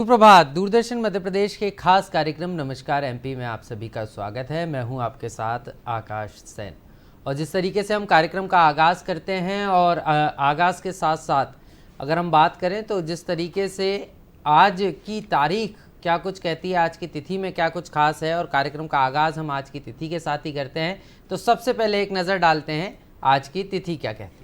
सुप्रभात। दूरदर्शन मध्य प्रदेश के खास कार्यक्रम नमस्कार एमपी में आप सभी का स्वागत है। मैं हूं आपके साथ आकाश सैन। और जिस तरीके से हम कार्यक्रम का आगाज़ करते हैं और आगाज़ के साथ साथ अगर हम बात करें तो जिस तरीके से आज की तारीख क्या कुछ कहती है, आज की तिथि में क्या कुछ खास है और कार्यक्रम का आगाज़ हम आज की तिथि के साथ ही करते हैं, तो सबसे पहले एक नज़र डालते हैं आज की तिथि क्या कहती है।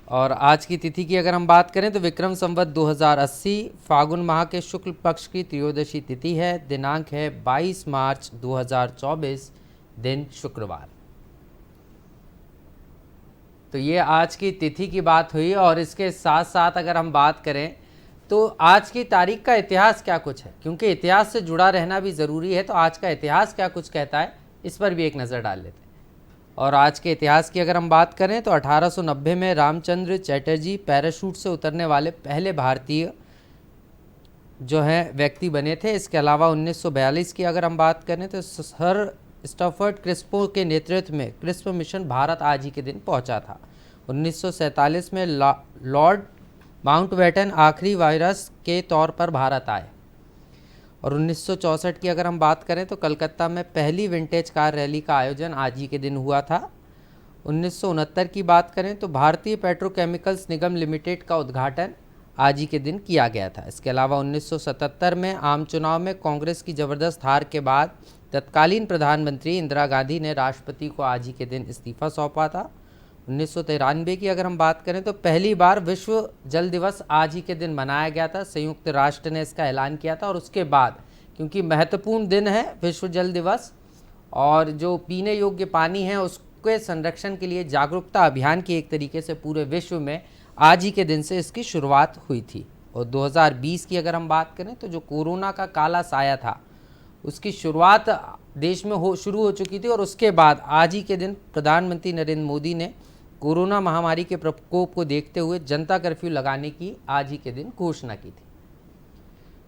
और आज की तिथि की अगर हम बात करें तो विक्रम संवत 2080 फागुन माह के शुक्ल पक्ष की त्रयोदशी तिथि है। दिनांक है 22 मार्च 2024, दिन शुक्रवार। तो ये आज की तिथि की बात हुई। और इसके साथ साथ अगर हम बात करें तो आज की तारीख का इतिहास क्या कुछ है, क्योंकि इतिहास से जुड़ा रहना भी ज़रूरी है। तो आज का इतिहास क्या कुछ कहता है, इस पर भी एक नज़र डाल लेते हैं। और आज के इतिहास की अगर हम बात करें तो 1890 में रामचंद्र चटर्जी पैराशूट से उतरने वाले पहले भारतीय जो हैं व्यक्ति बने थे। इसके अलावा 1942 की अगर हम बात करें तो सर स्टफर्ड क्रिस्पो के नेतृत्व में क्रिस्प मिशन भारत आज ही के दिन पहुंचा था। 1947 में लॉर्ड माउंटबेटन आखिरी वायरस के तौर पर भारत आए। और 1964 की अगर हम बात करें तो कलकत्ता में पहली विंटेज कार रैली का आयोजन आज ही के दिन हुआ था। 1969 की बात करें तो भारतीय पेट्रोकेमिकल्स निगम लिमिटेड का उद्घाटन आज ही के दिन किया गया था। इसके अलावा 1977 में आम चुनाव में कांग्रेस की ज़बरदस्त हार के बाद तत्कालीन प्रधानमंत्री इंदिरा गांधी ने राष्ट्रपति को आज ही के दिन इस्तीफा सौंपा था। 1993 की अगर हम बात करें तो पहली बार विश्व जल दिवस आज ही के दिन मनाया गया था। संयुक्त राष्ट्र ने इसका ऐलान किया था। और उसके बाद क्योंकि महत्वपूर्ण दिन है विश्व जल दिवस, और जो पीने योग्य पानी है उसके संरक्षण के लिए जागरूकता अभियान की एक तरीके से पूरे विश्व में आज ही के दिन से इसकी शुरुआत हुई थी। और 2020 की अगर हम बात करें तो जो कोरोना का काला साया था उसकी शुरुआत देश में शुरू हो चुकी थी। और उसके बाद आज ही के दिन प्रधानमंत्री नरेंद्र मोदी ने कोरोना महामारी के प्रकोप को देखते हुए जनता कर्फ्यू लगाने की आज ही के दिन घोषणा की थी।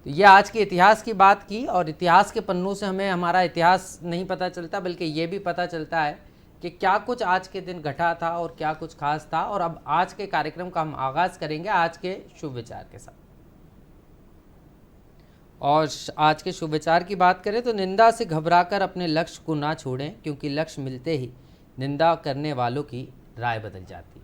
तो ये आज के इतिहास की बात की। और इतिहास के पन्नों से हमें हमारा इतिहास नहीं पता चलता, बल्कि ये भी पता चलता है कि क्या कुछ आज के दिन घटा था और क्या कुछ खास था। और अब आज के कार्यक्रम का हम आगाज़ करेंगे आज के शुभ विचार के साथ। और आज के शुभ विचार की बात करें तो निंदा से घबराकर अपने लक्ष्य को ना छोड़ें, क्योंकि लक्ष्य मिलते ही निंदा करने वालों की राय बदल जाती।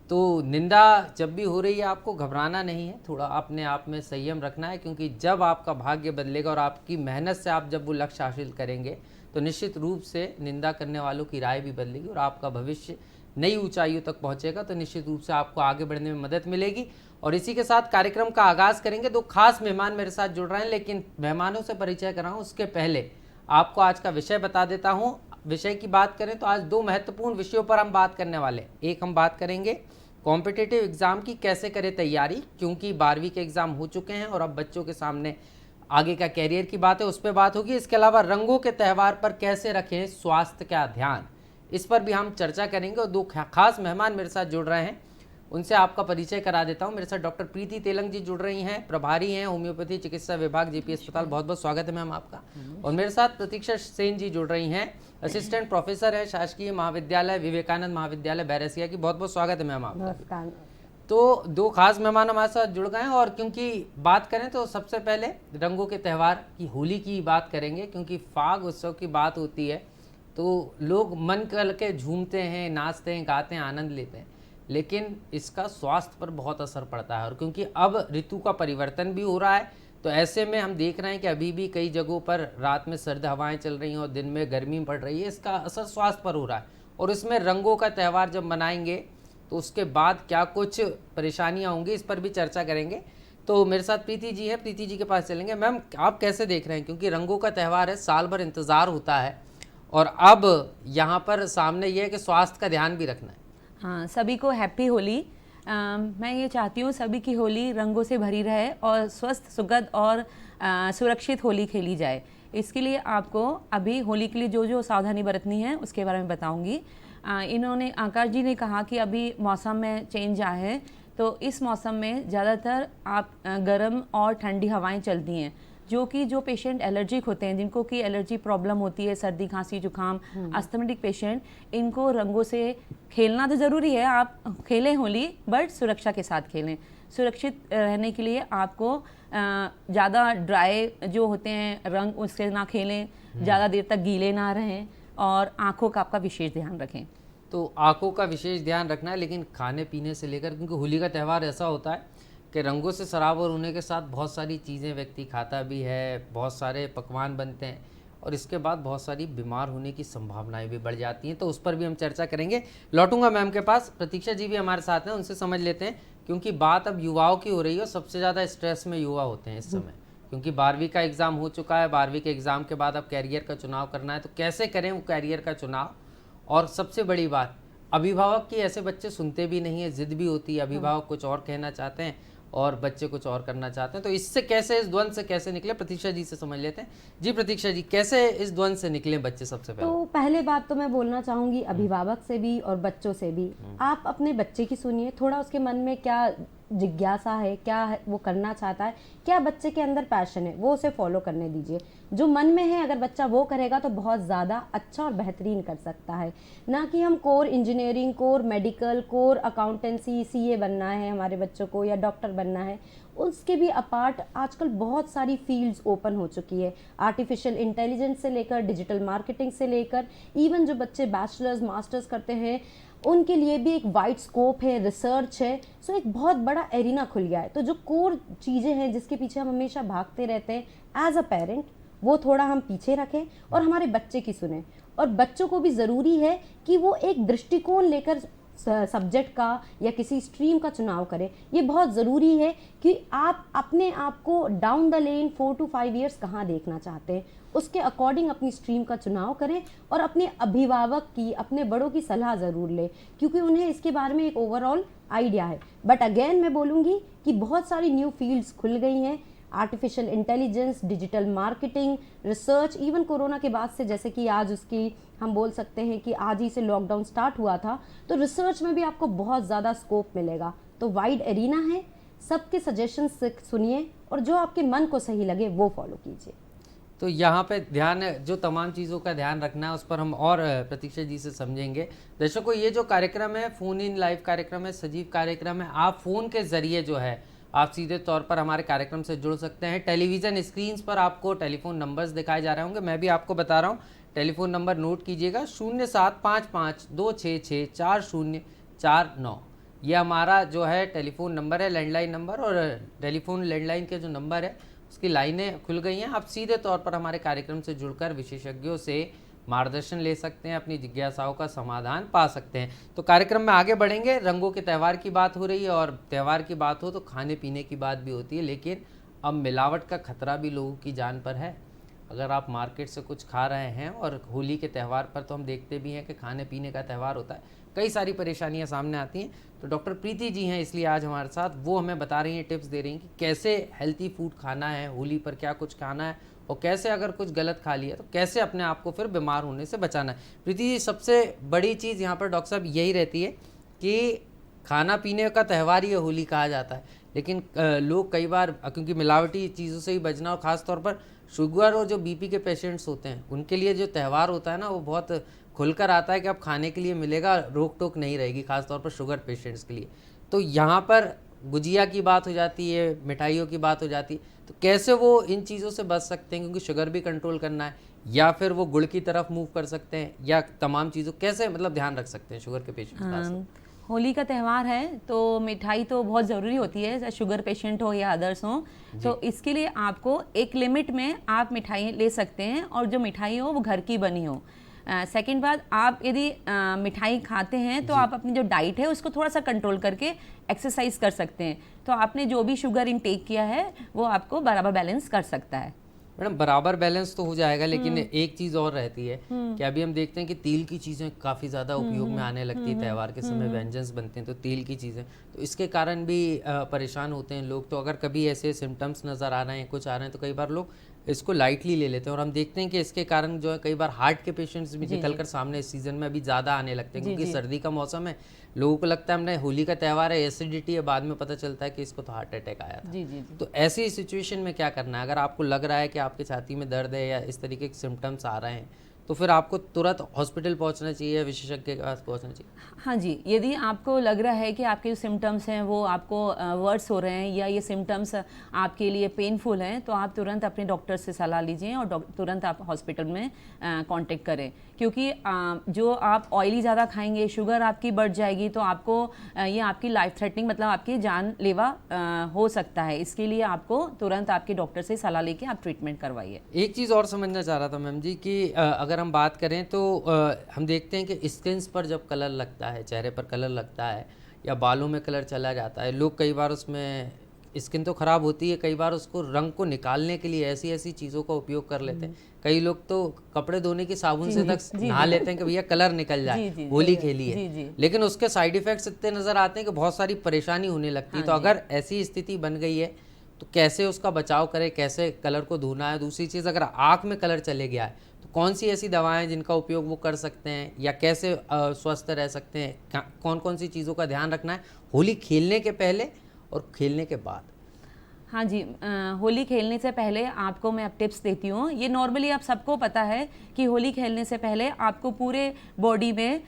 तो निंदा जब भी हो रही है आपको घबराना नहीं है, थोड़ा अपने आप में संयम रखना है, क्योंकि जब आपका भाग्य बदलेगा और आपकी मेहनत से आप जब वो लक्ष्य हासिल करेंगे तो निश्चित रूप से निंदा करने वालों की राय भी बदलेगी और आपका भविष्य नई ऊंचाइयों तक पहुंचेगा। तो निश्चित रूप से आपको आगे बढ़ने में मदद मिलेगी। और इसी के साथ कार्यक्रम का आगाज़ करेंगे। दो खास मेहमान मेरे साथ जुड़ रहे हैं, लेकिन मेहमानों से परिचय कराऊं उसके पहले आपको आज का विषय बता देता हूं। विषय की बात करें तो आज दो महत्वपूर्ण विषयों पर हम बात करने वाले। एक हम बात करेंगे कॉम्पिटिटिव एग्ज़ाम की कैसे करें तैयारी, क्योंकि 12वीं के एग्ज़ाम हो चुके हैं और अब बच्चों के सामने आगे का कैरियर की बात है, उस पर बात होगी। इसके अलावा रंगों के त्यौहार पर कैसे रखें स्वास्थ्य का ध्यान, इस पर भी हम चर्चा करेंगे। और दो खास मेहमान मेरे साथ जुड़ रहे हैं, उनसे आपका परिचय करा देता हूं। मेरे साथ डॉक्टर प्रीति तेलंग जी जुड़ रही हैं, प्रभारी हैं होम्योपैथी चिकित्सा विभाग जेपी अस्पताल। बहुत बहुत स्वागत है मैम आपका। और मेरे साथ प्रतीक्षा सेन जी जुड़ रही हैं, असिस्टेंट प्रोफेसर है शासकीय महाविद्यालय विवेकानंद महाविद्यालय बैरसिया की। बहुत बहुत स्वागत है मैम आपका। तो दो खास मेहमान हमारे साथ जुड़ गए हैं। और क्योंकि बात करें तो सबसे पहले रंगों के त्यौहार की होली की बात करेंगे, क्योंकि फाग उत्सव की बात होती है तो लोग मन कर के झूमते हैं, नाचते हैं, गाते हैं, आनंद लेते हैं, लेकिन इसका स्वास्थ्य पर बहुत असर पड़ता है। और क्योंकि अब ऋतु का परिवर्तन भी हो रहा है तो ऐसे में हम देख रहे हैं कि अभी भी कई जगहों पर रात में सर्द हवाएं चल रही हैं और दिन में गर्मी पड़ रही है, इसका असर स्वास्थ्य पर हो रहा है। और इसमें रंगों का त्यौहार जब मनाएंगे तो उसके बाद क्या कुछ परेशानियां होंगी, इस पर भी चर्चा करेंगे। तो मेरे साथ प्रीति जी हैं, प्रीति जी के पास चलेंगे। मैम आप कैसे देख रहे हैं, क्योंकि रंगों का त्यौहार है, साल भर इंतज़ार होता है और अब यहाँ पर सामने ये है कि स्वास्थ्य का ध्यान भी रखना है। हाँ, सभी को हैप्पी होली। मैं ये चाहती हूँ सभी की होली रंगों से भरी रहे और स्वस्थ, सुगध और सुरक्षित होली खेली जाए। इसके लिए आपको अभी होली के लिए जो जो सावधानी बरतनी है उसके बारे में बताऊंगी। इन्होंने आकाश जी ने कहा कि अभी मौसम में चेंज आया है, तो इस मौसम में ज़्यादातर आप गर्म और ठंडी हवाएं चलती हैं, जो पेशेंट एलर्जिक होते हैं, जिनको की एलर्जी प्रॉब्लम होती है, सर्दी खांसी जुकाम, अस्थमेटिक पेशेंट, इनको रंगों से खेलना तो ज़रूरी है, आप खेलें होली, बट सुरक्षा के साथ खेलें। सुरक्षित रहने के लिए आपको ज़्यादा ड्राई जो होते हैं रंग उससे ना खेलें, ज़्यादा देर तक गीले ना रहें, और आँखों का आपका विशेष ध्यान रखें। तो आँखों का विशेष ध्यान रखना है, लेकिन खाने पीने से लेकर, क्योंकि होली का त्यौहार ऐसा होता है कि रंगों से सराबोर होने के साथ बहुत सारी चीज़ें व्यक्ति खाता भी है, बहुत सारे पकवान बनते हैं, और इसके बाद बहुत सारी बीमार होने की संभावनाएं भी बढ़ जाती हैं। तो उस पर भी हम चर्चा करेंगे। लौटूंगा मैम के पास, प्रतीक्षा जी भी हमारे साथ हैं, उनसे समझ लेते हैं, क्योंकि बात अब युवाओं की हो रही है और सबसे ज़्यादा स्ट्रेस में युवा होते हैं इस समय, क्योंकि 12वीं का एग्ज़ाम हो चुका है। 12वीं के एग्ज़ाम के बाद अब कैरियर का चुनाव करना है, तो कैसे करें वो कैरियर का चुनाव। और सबसे बड़ी बात, अभिभावक की ऐसे बच्चे सुनते भी नहीं है, जिद भी होती है, अभिभावक कुछ और कहना चाहते हैं और बच्चे कुछ और करना चाहते हैं। तो इससे कैसे, इस द्वंद से कैसे निकले, प्रतीक्षा जी से समझ लेते हैं। जी प्रतीक्षा जी, कैसे इस द्वंद से निकले बच्चे सबसे पहले? तो पहले बात तो मैं बोलना चाहूँगी अभिभावक से भी और बच्चों से भी, आप अपने बच्चे की सुनिए, थोड़ा उसके मन में क्या जिज्ञासा है, क्या है वो करना चाहता है, क्या बच्चे के अंदर पैशन है, वो उसे फॉलो करने दीजिए। जो मन में है अगर बच्चा वो करेगा तो बहुत ज़्यादा अच्छा और बेहतरीन कर सकता है। ना कि हम core engineering, core medical, core accountancy, CA बनना है हमारे बच्चों को या डॉक्टर बनना है, उसके भी अपार्ट आजकल बहुत सारी फील्ड्स ओपन हो चुकी है। आर्टिफिशियल इंटेलिजेंस से लेकर डिजिटल मार्केटिंग से लेकर इवन जो बच्चे बैचलर्स मास्टर्स करते हैं उनके लिए भी एक वाइड स्कोप है, रिसर्च है। सो एक बहुत बड़ा एरिना खुल गया है। तो जो कोर चीज़ें हैं जिसके पीछे हम हमेशा भागते रहते हैं एज अ पेरेंट, वो थोड़ा हम पीछे रखें और हमारे बच्चे की सुने। और बच्चों को भी ज़रूरी है कि वो एक दृष्टिकोण लेकर सब्जेक्ट का या किसी स्ट्रीम का चुनाव करें। ये बहुत ज़रूरी है कि आप अपने आप को down the lane 4 to 5 years कहाँ देखना चाहते हैं, उसके अकॉर्डिंग अपनी स्ट्रीम का चुनाव करें और अपने अभिभावक की, अपने बड़ों की सलाह ज़रूर लें, क्योंकि उन्हें इसके बारे में एक ओवरऑल आइडिया है। बट अगेन मैं बोलूँगी कि बहुत सारी न्यू फील्ड्स खुल गई हैं, artificial intelligence, digital marketing, research. Even corona के बाद से, जैसे कि आज उसकी हम बोल सकते हैं कि आज ही से लॉकडाउन स्टार्ट हुआ था, तो रिसर्च में भी आपको बहुत ज़्यादा स्कोप मिलेगा। तो वाइड एरिना है, सबके सजेशंस सुनिए और जो आपके मन को सही लगे वो फॉलो कीजिए। तो यहाँ पे ध्यान, जो तमाम चीज़ों का ध्यान रखना है उस पर हम और प्रतीक्षा जी से समझेंगे। दर्शकों, ये जो कार्यक्रम है फ़ोन इन लाइव कार्यक्रम है, सजीव कार्यक्रम है। आप फ़ोन के ज़रिए जो है आप सीधे तौर पर हमारे कार्यक्रम से जुड़ सकते हैं। टेलीविज़न स्क्रीन्स पर आपको टेलीफोन नंबर्स दिखाए जा रहे होंगे, मैं भी आपको बता रहा हूँ। टेलीफोन नंबर नोट कीजिएगा, 0755264049। ये हमारा जो है टेलीफोन नंबर है, लैंडलाइन नंबर। और टेलीफोन लैंडलाइन के जो नंबर है उसकी लाइनें खुल गई हैं। आप सीधे तौर पर हमारे कार्यक्रम से जुड़कर विशेषज्ञों से मार्गदर्शन ले सकते हैं, अपनी जिज्ञासाओं का समाधान पा सकते हैं। तो कार्यक्रम में आगे बढ़ेंगे। रंगों के त्यौहार की बात हो रही है, और त्यौहार की बात हो तो खाने पीने की बात भी होती है, लेकिन अब मिलावट का खतरा भी लोगों की जान पर है। अगर आप मार्केट से कुछ खा रहे हैं, और होली के त्यौहार पर तो हम देखते भी हैं कि खाने पीने का त्यौहार होता है, कई सारी परेशानियां सामने आती हैं। तो डॉक्टर प्रीति जी हैं इसलिए आज हमारे साथ, वो हमें बता रही हैं, टिप्स दे रही हैं कि कैसे हेल्थी फूड खाना है, होली पर क्या कुछ खाना है, और कैसे अगर कुछ गलत खा लिया तो कैसे अपने आप को फिर बीमार होने से बचाना है। प्रीति जी, सबसे बड़ी चीज़ यहाँ पर डॉक्टर साहब यही रहती है कि खाना पीने का त्यौहार ही होली कहा जाता है, लेकिन लोग कई बार, क्योंकि मिलावटी चीज़ों से ही बचना, और ख़ास तौर पर शुगर और जो बीपी के पेशेंट्स होते हैं उनके लिए जो त्यौहार होता है ना, वो बहुत खुलकर आता है कि अब खाने के लिए मिलेगा, रोक टोक नहीं रहेगी, खास तौर पर शुगर पेशेंट्स के लिए। तो यहाँ पर गुजिया की बात हो जाती है, मिठाइयों की बात हो जाती है, तो कैसे वो इन चीज़ों से बच सकते हैं, क्योंकि शुगर भी कंट्रोल करना है, या फिर वो गुड़ की तरफ मूव कर सकते हैं, या तमाम चीज़ों कैसे मतलब ध्यान रख सकते हैं शुगर के पेशेंट्स? होली का त्यौहार है तो मिठाई तो बहुत ज़रूरी होती है, चाहे शुगर पेशेंट हो या अदर्स हो। तो इसके लिए आपको एक लिमिट में आप मिठाई ले सकते हैं, और जो मिठाई हो वो घर की बनी हो। सेकंड बात, आप यदि मिठाई खाते हैं तो आप अपनी जो डाइट है उसको थोड़ा सा कंट्रोल करके एक्सरसाइज कर सकते हैं, तो आपने जो भी शुगर इनटेक किया है वो आपको बराबर बैलेंस कर सकता है। मैडम, बराबर बैलेंस तो हो जाएगा, लेकिन एक चीज़ और रहती है कि अभी हम देखते हैं कि तेल की चीज़ें काफ़ी ज़्यादा उपयोग में आने लगती है, त्यौहार के समय व्यंजन बनते हैं तो तेल की चीज़ें, तो इसके कारण भी परेशान होते हैं लोग। तो अगर कभी ऐसे सिम्टम्स नज़र आ रहे हैं, कुछ आ रहे हैं, तो कई बार लोग इसको लाइटली ले लेते हैं, और हम देखते हैं कि इसके कारण जो है कई बार हार्ट के पेशेंट्स भी निकल कर सामने इस सीज़न में अभी ज़्यादा आने लगते हैं, क्योंकि सर्दी का मौसम है, लोगों को लगता है हमने होली का त्यौहार है, एसिडिटी है, बाद में पता चलता है कि इसको तो हार्ट अटैक आया था। जी जी जी। तो ऐसी सिचुएशन में क्या करना है? अगर आपको लग रहा है कि आपकी छाती में दर्द है या इस तरीके के सिम्टम्स आ रहे हैं, तो फिर आपको तुरंत हॉस्पिटल पहुंचना चाहिए या विशेषज्ञ के पास पहुंचना चाहिए? हाँ जी, यदि आपको लग रहा है कि आपके जो सिम्टम्स हैं वो आपको वर्स हो रहे हैं या ये सिम्टम्स आपके लिए पेनफुल हैं, तो आप तुरंत अपने डॉक्टर से सलाह लीजिए और तुरंत आप हॉस्पिटल में कांटेक्ट करें, क्योंकि जो आप ऑयली ज़्यादा खाएंगे, शुगर आपकी बढ़ जाएगी, तो आपको ये आपकी लाइफ थ्रेटनिंग, मतलब आपकी जानलेवा हो सकता है। इसके लिए आपको तुरंत आपके डॉक्टर से सलाह लेके आप ट्रीटमेंट करवाइए। एक चीज़ और समझना चाह रहा था मैम जी कि अगर हम बात करें तो हम देखते हैं कि स्किन्स पर जब कलर लगता है, चेहरे पर कलर लगता है या बालों में कलर चला जाता है, लोग कई बार उसमें स्किन तो ख़राब होती है, कई बार उसको रंग को निकालने के लिए ऐसी ऐसी चीज़ों का उपयोग कर लेते हैं। कई लोग तो कपड़े धोने की साबुन से तक नहा लेते हैं कि भैया कलर निकल जाए, होली खेली है, लेकिन उसके साइड इफ़ेक्ट्स इतने नज़र आते हैं कि बहुत सारी परेशानी होने लगती है। तो अगर ऐसी स्थिति बन गई है तो कैसे उसका बचाव करें, कैसे कलर को धोना है? दूसरी चीज़, अगर आँख में कलर चले गया है तो कौन सी ऐसी दवाएं जिनका उपयोग वो कर सकते हैं, या कैसे स्वस्थ रह सकते हैं? कौन कौन सी चीज़ों का ध्यान रखना है होली खेलने के पहले और खेलने के बाद? हाँ जी, होली खेलने से पहले आपको मैं अब टिप्स देती हूँ। ये नॉर्मली आप सबको पता है कि होली खेलने से पहले आपको पूरे बॉडी में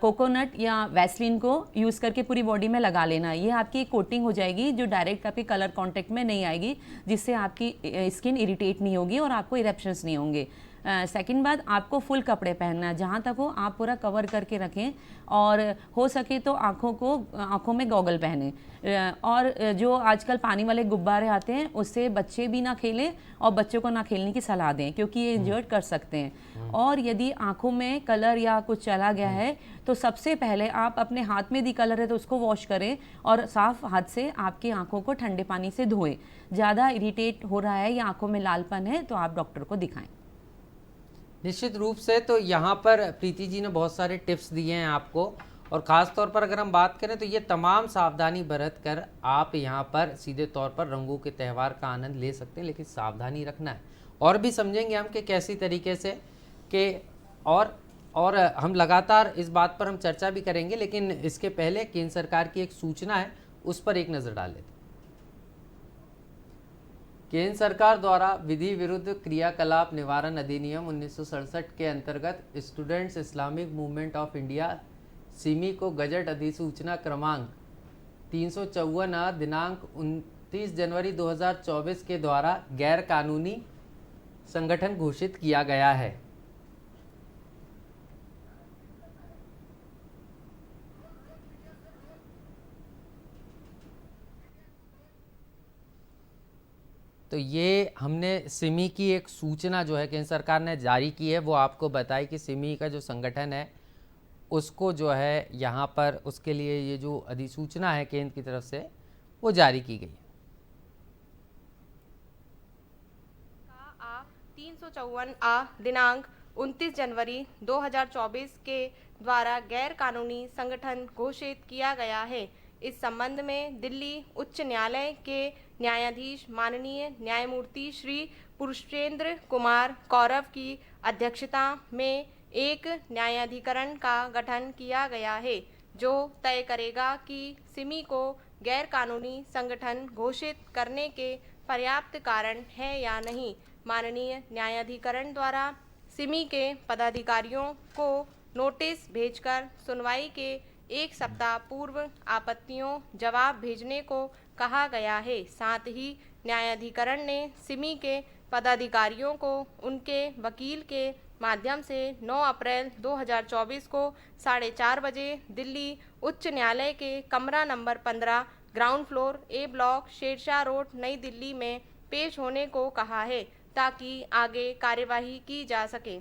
कोकोनट या वैसलीन को यूज़ करके पूरी बॉडी में लगा लेना है। ये आपकी एक कोटिंग हो जाएगी जो डायरेक्ट आपके कलर कांटेक्ट में नहीं आएगी, जिससे आपकी स्किन इरिटेट नहीं होगी और आपको इरेप्शंस नहीं होंगे। सेकंड बात, आपको फुल कपड़े पहनना है, जहाँ तक हो आप पूरा कवर करके रखें, और हो सके तो आँखों में गॉगल पहने। और जो आजकल पानी वाले गुब्बारे आते हैं उससे बच्चे भी ना खेलें और बच्चों को ना खेलने की सलाह दें, क्योंकि ये इंजर्ड कर सकते हैं। और यदि आँखों में कलर या कुछ चला गया है तो सबसे पहले आप अपने हाथ में यदि कलर है तो उसको वॉश करें और साफ हाथ से आपकी आँखों को ठंडे पानी से धोएं। ज़्यादा इरिटेट हो रहा है या आँखों में लालपन है तो आप डॉक्टर को दिखाएं। निश्चित रूप से। तो यहाँ पर प्रीति जी ने बहुत सारे टिप्स दिए हैं आपको, और ख़ास तौर पर अगर हम बात करें तो ये तमाम सावधानी बरत कर आप यहाँ पर सीधे तौर पर रंगों के त्यौहार का आनंद ले सकते हैं, लेकिन सावधानी रखना है। और भी समझेंगे हम कि कैसी तरीके से कि और हम लगातार इस बात पर हम चर्चा भी करेंगे, लेकिन इसके पहले केंद्र सरकार की एक सूचना है, उस पर एक नज़र डाल लेते हैं। केंद्र सरकार द्वारा विधि विरुद्ध क्रियाकलाप निवारण अधिनियम 1967 के अंतर्गत students Islamic movement of India Simi को गजट अधिसूचना क्रमांक 354 दिनांक 29 जनवरी 2024 के द्वारा गैर कानूनी संगठन घोषित किया गया है। तो ये हमने सिमी की एक सूचना जो है केंद्र सरकार ने जारी की है, वो आपको बताई कि सिमी का जो संगठन है उसको जो है यहाँ पर उसके लिए ये जो अधिसूचना है केंद्र की तरफ से वो जारी की गई है। 354 दिनांक 29 जनवरी 2024 के द्वारा गैर कानूनी संगठन घोषित किया गया है। इस संबंध में दिल्ली उच्च न्यायालय के न्यायाधीश माननीय न्यायमूर्ति श्री पुरुषेंद्र कुमार कौरव की अध्यक्षता में एक न्यायाधिकरण का गठन किया गया है, जो तय करेगा कि सिमी को गैर कानूनी संगठन घोषित करने के पर्याप्त कारण है या नहीं। माननीय न्यायाधिकरण द्वारा सिमी के पदाधिकारियों को नोटिस भेजकर सुनवाई के एक सप्ताह पूर्व आपत्तियों जवाब भेजने को कहा गया है। साथ ही न्यायाधिकरण ने सिमी के पदाधिकारियों को उनके वकील के माध्यम से 9 अप्रैल 2024 को 4:30 बजे दिल्ली उच्च न्यायालय के कमरा नंबर 15 ग्राउंड फ्लोर ए ब्लॉक शेरशाह रोड नई दिल्ली में पेश होने को कहा है, ताकि आगे कार्यवाही की जा सके।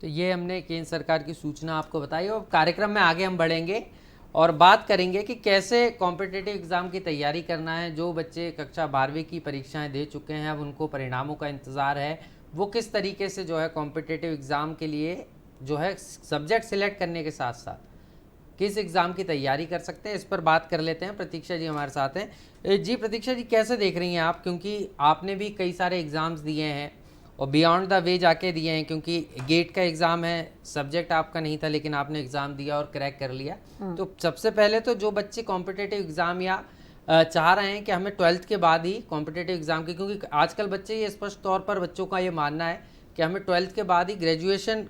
तो ये हमने केंद्र सरकार की सूचना आपको बताई, और कार्यक्रम में आगे हम बढ़ेंगे और बात करेंगे कि कैसे कॉम्पिटिटिव एग्ज़ाम की तैयारी करना है। जो बच्चे कक्षा 12वीं की परीक्षाएं दे चुके हैं, अब उनको परिणामों का इंतज़ार है, वो किस तरीके से जो है कॉम्पिटिटिव एग्ज़ाम के लिए जो है सब्जेक्ट सिलेक्ट करने के साथ साथ किस एग्ज़ाम की तैयारी कर सकते हैं, इस पर बात कर लेते हैं। प्रतीक्षा जी हमारे साथ हैं। जी प्रतीक्षा जी, कैसे देख रही हैं आप, क्योंकि आपने भी कई सारे एग्ज़ाम्स दिए हैं और बियॉन्ड द वे जाके दिए हैं, क्योंकि गेट का एग्ज़ाम है, सब्जेक्ट आपका नहीं था लेकिन आपने एग्ज़ाम दिया और क्रैक कर लिया। तो सबसे पहले तो जो बच्चे कॉम्पिटिटिव एग्ज़ाम या चाह रहे हैं कि हमें 12th के बाद ही कॉम्पिटिटिव एग्ज़ाम की, क्योंकि आजकल बच्चे ये स्पष्ट तौर पर बच्चों का ये मानना है कि हमें 12th के बाद ही ग्रेजुएशन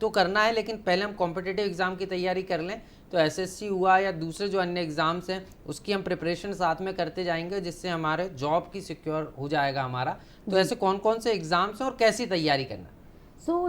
तो करना है, लेकिन पहले हम कॉम्पिटिटिव एग्ज़ाम की तैयारी कर लें, तो एसएससी हुआ या दूसरे जो अन्य एग्ज़ाम्स हैं उसकी हम प्रिपरेशन साथ में करते जाएंगे, जिससे हमारे जॉब की सिक्योर हो जाएगा हमारा। तो ऐसे कौन कौन से एग्ज़ाम्स हैं और कैसी तैयारी करना?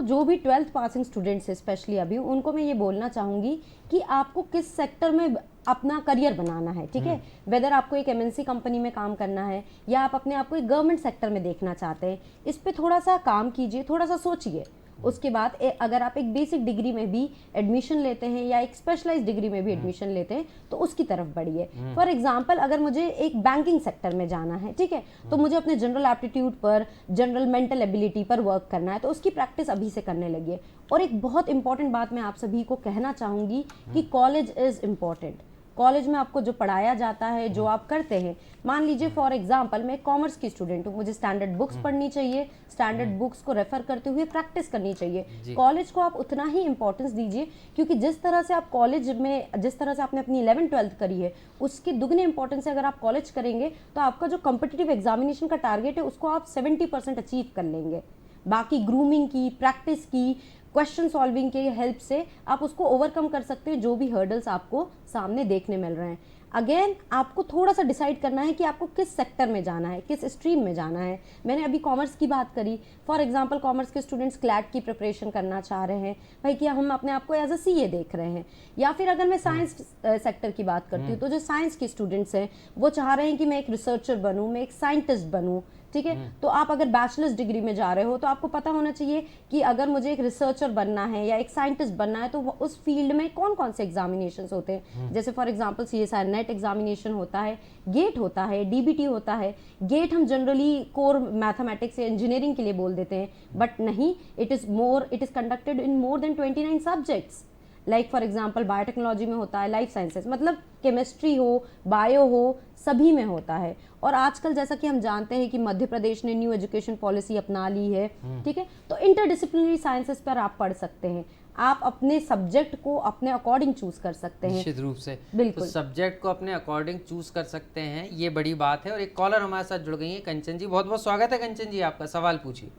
जो भी 12th पासिंग स्टूडेंट्स हैं स्पेशली अभी, उनको मैं ये बोलना चाहूँगी कि आपको किस सेक्टर में अपना करियर बनाना है, ठीक है। वेदर आपको एक एमएनसी कंपनी में काम करना है या आप अपने आप को एक गवर्नमेंट सेक्टर में देखना चाहते हैं, इस पे थोड़ा सा काम कीजिए, थोड़ा सा सोचिए। उसके बाद अगर आप एक बेसिक डिग्री में भी एडमिशन लेते हैं या एक स्पेशलाइज्ड डिग्री में भी एडमिशन लेते हैं तो उसकी तरफ बढ़िए। फॉर एग्जांपल, अगर मुझे एक बैंकिंग सेक्टर में जाना है, ठीक है, तो मुझे अपने जनरल एप्टीट्यूड पर, जनरल मेंटल एबिलिटी पर वर्क करना है, तो उसकी प्रैक्टिस अभी से करने लगिए। और एक बहुत इंपॉर्टेंट बात मैं आप सभी को कहना चाहूँगी कि कॉलेज इज़ इम्पॉर्टेंट। कॉलेज में आपको जो पढ़ाया जाता है, जो आप करते हैं, मान लीजिए फॉर एग्जांपल मैं कॉमर्स की स्टूडेंट हूँ, मुझे स्टैंडर्ड बुक्स पढ़नी चाहिए, स्टैंडर्ड बुक्स को रेफर करते हुए प्रैक्टिस करनी चाहिए। कॉलेज को आप उतना ही इंपॉर्टेंस दीजिए, क्योंकि जिस तरह से आप कॉलेज में, जिस तरह से आपने अपनी 11th 12th करी है, उसके दुगने इंपॉर्टेंस से अगर आप कॉलेज करेंगे तो आपका जो कॉम्पिटिटिव एग्जामिनेशन का टारगेट है उसको आप 70% अचीव कर लेंगे। बाकी ग्रूमिंग की, प्रैक्टिस की, क्वेश्चन सॉल्विंग के हेल्प से आप उसको ओवरकम कर सकते हैं, जो भी हर्डल्स आपको सामने देखने मिल रहे हैं। अगेन आपको थोड़ा सा डिसाइड करना है कि आपको किस सेक्टर में जाना है, किस स्ट्रीम में जाना है। मैंने अभी कॉमर्स की बात करी, फॉर एग्जांपल कॉमर्स के स्टूडेंट्स क्लैट की प्रिपरेशन करना चाह रहे हैं, भाई कि हम अपने आप को एज अ सीए देख रहे हैं। या फिर अगर मैं साइंस सेक्टर की बात करती हूँ, तो जो साइंस के स्टूडेंट्स हैं वो चाह रहे हैं कि मैं एक रिसर्चर बनूँ, मैं एक साइंटिस्ट बनूँ, ठीक है। तो आप अगर बैचलर्स डिग्री में जा रहे हो तो आपको पता होना चाहिए कि अगर मुझे एक रिसर्चर बनना है या एक साइंटिस्ट बनना है तो उस फील्ड में कौन कौन से एग्जामिनेशंस होते हैं। जैसे for example CSIR net examination होता है, गेट होता है, DBT होता है। गेट हम जनरली कोर मैथमेटिक्स या इंजीनियरिंग के लिए बोल देते हैं, बट नहीं, it is conducted in more than 29 subjects. Like for example biotechnology में होता है, लाइफ साइंसेस, मतलब केमिस्ट्री हो, बायो हो, सभी में होता है। और आजकल जैसा कि हम जानते हैं कि मध्य प्रदेश ने न्यू एजुकेशन पॉलिसी अपना ली है, ठीक है, तो इंटरडिसिप्लिनरी साइंसेस पर आप पढ़ सकते हैं। आप अपने सब्जेक्ट को अपने अकॉर्डिंग चूज कर सकते हैं। निश्चित रूप से, बिल्कुल, तो सब्जेक्ट को अपने अकॉर्डिंग चूज कर सकते हैं, ये बड़ी बात है। और एक कॉलर हमारे साथ जुड़ गई है, कंचन जी। बहुत बहुत स्वागत है कंचन जी, आपका सवाल पूछिए।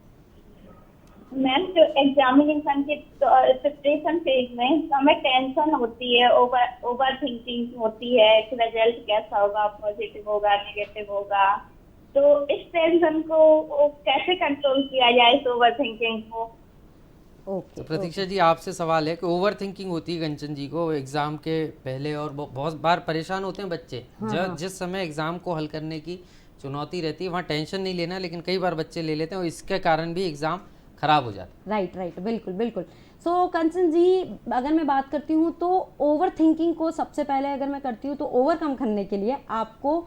मैम, जो एग्जामिनेशन के प्रिपरेशन फेज में हमें टेंशन होती है, ओवर थिंकिंग होती है कि रिजल्ट कैसा होगा, पॉजिटिव होगा, नेगेटिव होगा, तो इस टेंशन को कैसे कंट्रोल किया जाए, इस ओवर थिंकिंग को? तो प्रतीक्षा जी, आपसे सवाल है कि ओवर थिंकिंग होती है कंचन जी को एग्जाम के पहले, और बहुत बार परेशान होते हैं बच्चे। जिस समय एग्जाम को हल करने की चुनौती रहती है वहाँ टेंशन नहीं लेना, लेकिन कई बार बच्चे ले लेते हैं और इसके कारण भी एग्जाम खराब हो जाता है। राइट, बिल्कुल बिल्कुल। सो कंचन जी, अगर मैं बात करती हूँ तो ओवर थिंकिंग को सबसे पहले अगर मैं करती हूँ तो ओवरकम करने के लिए आपको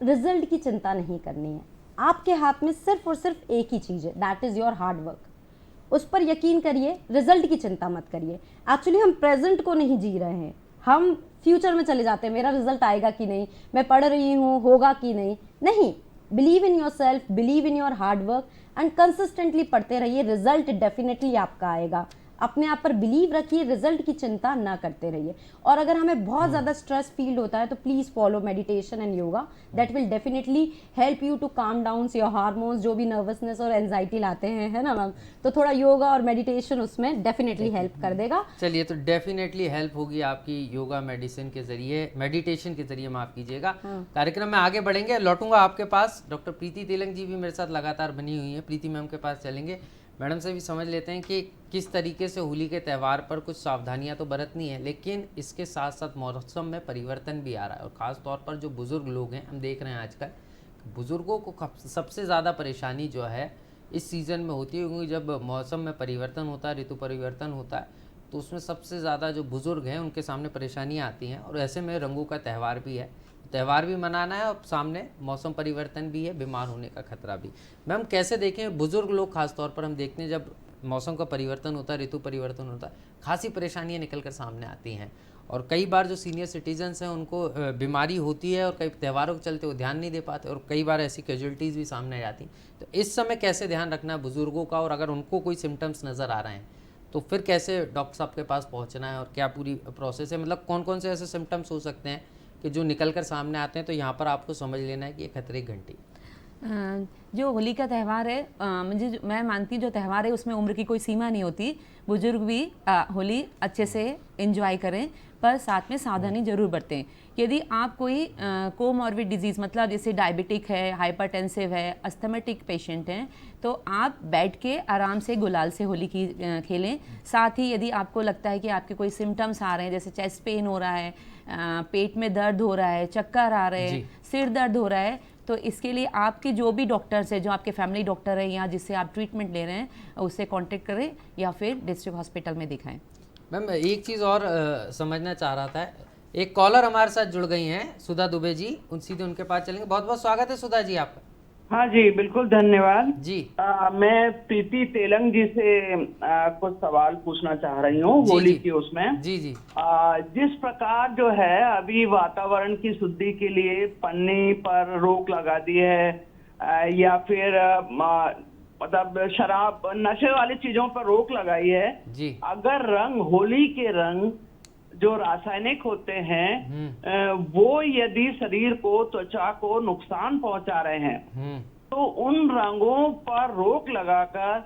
रिजल्ट की चिंता नहीं करनी है। आपके हाथ में सिर्फ और सिर्फ एक ही चीज़ है, that is your hard work. उस पर यकीन करिए, रिजल्ट की चिंता मत करिए। एक्चुअली हम प्रेजेंट को नहीं जी रहे हैं, हम फ्यूचर में चले जाते हैं, मेरा रिजल्ट आएगा कि नहीं, मैं पढ़ रही हूँ, होगा कि नहीं। Believe in your self, believe in your hard work and consistently पढ़ते रहिए, रिजल्ट डेफिनेटली आपका आएगा। अपने आप पर बिलीव रखिए, रिजल्ट की चिंता ना करते रहिए। और अगर हमें बहुत ज़्यादा स्ट्रेस फील होता है तो please follow meditation and yoga, that will definitely help you to calm down your hormones, जो भी नर्वसनेस और एंजाइटी लाते हैं, है ना मैम। तो थोड़ा योगा और मेडिटेशन उसमें डेफिनेटली हेल्प कर देगा। चलिए, तो डेफिनेटली हेल्प होगी आपकी योगा मेडिसिन के जरिए, मेडिटेशन के जरिए, माफ़ कीजिएगा। कार्यक्रम में आगे बढ़ेंगे, लौटूंगा आपके पास। डॉक्टर प्रीति तेलंग जी भी मेरे साथ लगातार बनी हुई है, प्रीति मैम के पास चलेंगे। मैडम से भी समझ लेते हैं कि किस तरीके से होली के त्यौहार पर कुछ सावधानियां तो बरतनी है, लेकिन इसके साथ साथ मौसम में परिवर्तन भी आ रहा है। और ख़ास तौर पर जो बुज़ुर्ग लोग हैं, हम देख रहे हैं आजकल बुज़ुर्गों को सबसे ज़्यादा परेशानी जो है इस सीज़न में होती है, क्योंकि जब मौसम में परिवर्तन होता है, ऋतु परिवर्तन होता है, तो उसमें सबसे ज़्यादा जो बुज़ुर्ग हैं उनके सामने परेशानियाँ आती हैं। और ऐसे में रंगों का त्यौहार भी है, त्यौहार भी मनाना है और सामने मौसम परिवर्तन भी है, बीमार होने का खतरा भी। मैम, कैसे देखें बुज़ुर्ग लोग, खास तौर पर हम देखते हैं जब मौसम का परिवर्तन होता है, ऋतु परिवर्तन होता है, खासी परेशानियां निकल कर सामने आती हैं। और कई बार जो सीनियर सिटीजन्स हैं उनको बीमारी होती है और कई त्योहारों के चलते वो ध्यान नहीं दे पाते और कई बार ऐसी कैजुअलिटीज़ भी सामने आ जाती हैं। तो इस समय कैसे ध्यान रखना है बुज़ुर्गों का, और अगर उनको कोई सिम्टम्स नज़र आ रहे हैं तो फिर कैसे डॉक्टर साहब के पास पहुंचना है और क्या पूरी प्रोसेस है, मतलब कौन कौन से ऐसे सिम्टम्स हो सकते हैं कि जो निकल कर सामने आते हैं तो यहाँ पर आपको समझ लेना है कि ये खतरे की घंटी। जो होली का त्यौहार है, मैं मानती हूँ जो त्यौहार है उसमें उम्र की कोई सीमा नहीं होती। बुजुर्ग भी होली अच्छे से एंजॉय करें, पर साथ में सावधानी जरूर बरतें। यदि आप कोई कोमॉर्बिड डिजीज़, मतलब जैसे डायबिटिक है, हाइपरटेंसिव है, अस्थमेटिक पेशेंट हैं, तो आप बैठ के आराम से गुलाल से होली की खेलें। साथ ही यदि आपको लगता है कि आपके कोई सिम्टम्स आ रहे हैं, जैसे चेस्ट पेन हो रहा है, पेट में दर्द हो रहा है, चक्कर आ रहे हैं, सिर दर्द हो रहा है, तो इसके लिए आपके जो भी डॉक्टर्स हैं, जो आपके फैमिली डॉक्टर हैं या जिससे आप ट्रीटमेंट ले रहे हैं, उससे कांटेक्ट करें या फिर डिस्ट्रिक्ट हॉस्पिटल में दिखाएं। मैम एक चीज़ और समझना चाह रहा था, एक कॉलर हमारे साथ जुड़ गई हैं, सुधा दुबे जी, सीधे उनके पास चलेंगे। बहुत बहुत स्वागत है सुधा जी आपका। हाँ जी, बिल्कुल धन्यवाद जी। मैं प्रीति तेलंग जी से कुछ सवाल पूछना चाह रही हूँ होली की उसमें। जी जी। जिस प्रकार जो है अभी वातावरण की शुद्धि के लिए पन्नी पर रोक लगा दी है या फिर मतलब शराब, नशे वाली चीजों पर रोक लगाई है जी। अगर रंग, होली के रंग जो रासायनिक होते हैं वो यदि शरीर को, त्वचा को नुकसान पहुंचा रहे हैं, तो उन रंगों पर रोक लगाकर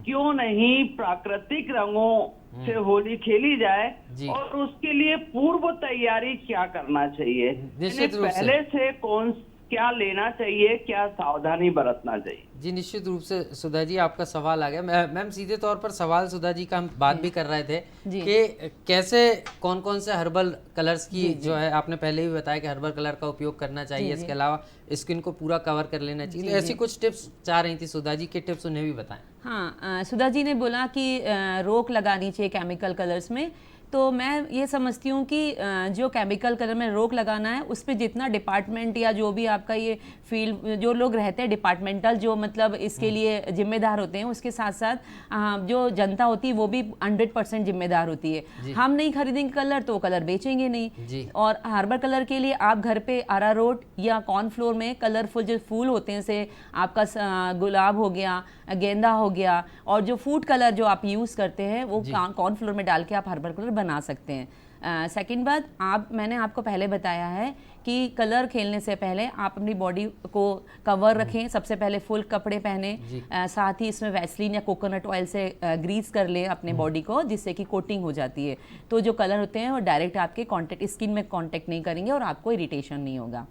क्यों नहीं प्राकृतिक रंगों से होली खेली जाए और उसके लिए पूर्व तैयारी क्या करना चाहिए, पहले से क्या लेना चाहिए, क्या सावधानी बरतना चाहिए? जी निश्चित रूप से सुधा जी, आपका सवाल आ गया। मैम सीधे तौर पर सवाल सुधा जी का हम बात भी कर रहे थे कि कैसे कौन कौन से हर्बल कलर्स की जो है, आपने पहले भी बताया कि हर्बल कलर का उपयोग करना चाहिए, इसके अलावा स्किन को पूरा कवर कर लेना चाहिए। तो ऐसी कुछ टिप्स चाह रही थी सुधा जी, के टिप्स उन्हें भी बताएं। हाँ, सुधा जी ने बोला कि रोक लगानी चाहिए केमिकल कलर्स में, तो मैं ये समझती हूँ कि जो केमिकल कलर में रोक लगाना है उस पर जितना डिपार्टमेंट या जो भी आपका ये फील्ड, जो लोग रहते हैं डिपार्टमेंटल, जो मतलब इसके लिए जिम्मेदार होते हैं, उसके साथ साथ जो जनता होती है वो भी 100% जिम्मेदार होती है। हम नहीं खरीदेंगे कलर तो कलर बेचेंगे नहीं। और हर्बल कलर के लिए आप घर पे अरारोट या कॉर्नफ्लोर में कलरफुल जो फूल होते हैं, से आपका गुलाब हो गया, गेंदा हो गया, और जो फूड कलर जो आप यूज़ करते हैं वो कॉर्नफ्लोर में डाल के आप हर्बल कलर बना सकते हैं। सेकंड बात, मैंने आपको पहले बताया है कि कलर खेलने से पहले आप अपनी बॉडी को कवर रखें। सबसे पहले फुल कपड़े पहने, साथ ही इसमें वैसलीन या कोकोनट ऑयल से ग्रीस कर लें अपने बॉडी को, जिससे कि कोटिंग हो जाती है। तो जो कलर होते हैं वो डायरेक्ट आपके स्किन में कांटेक्ट नहीं करेंगे और आपको इरिटेशन नहीं होगा।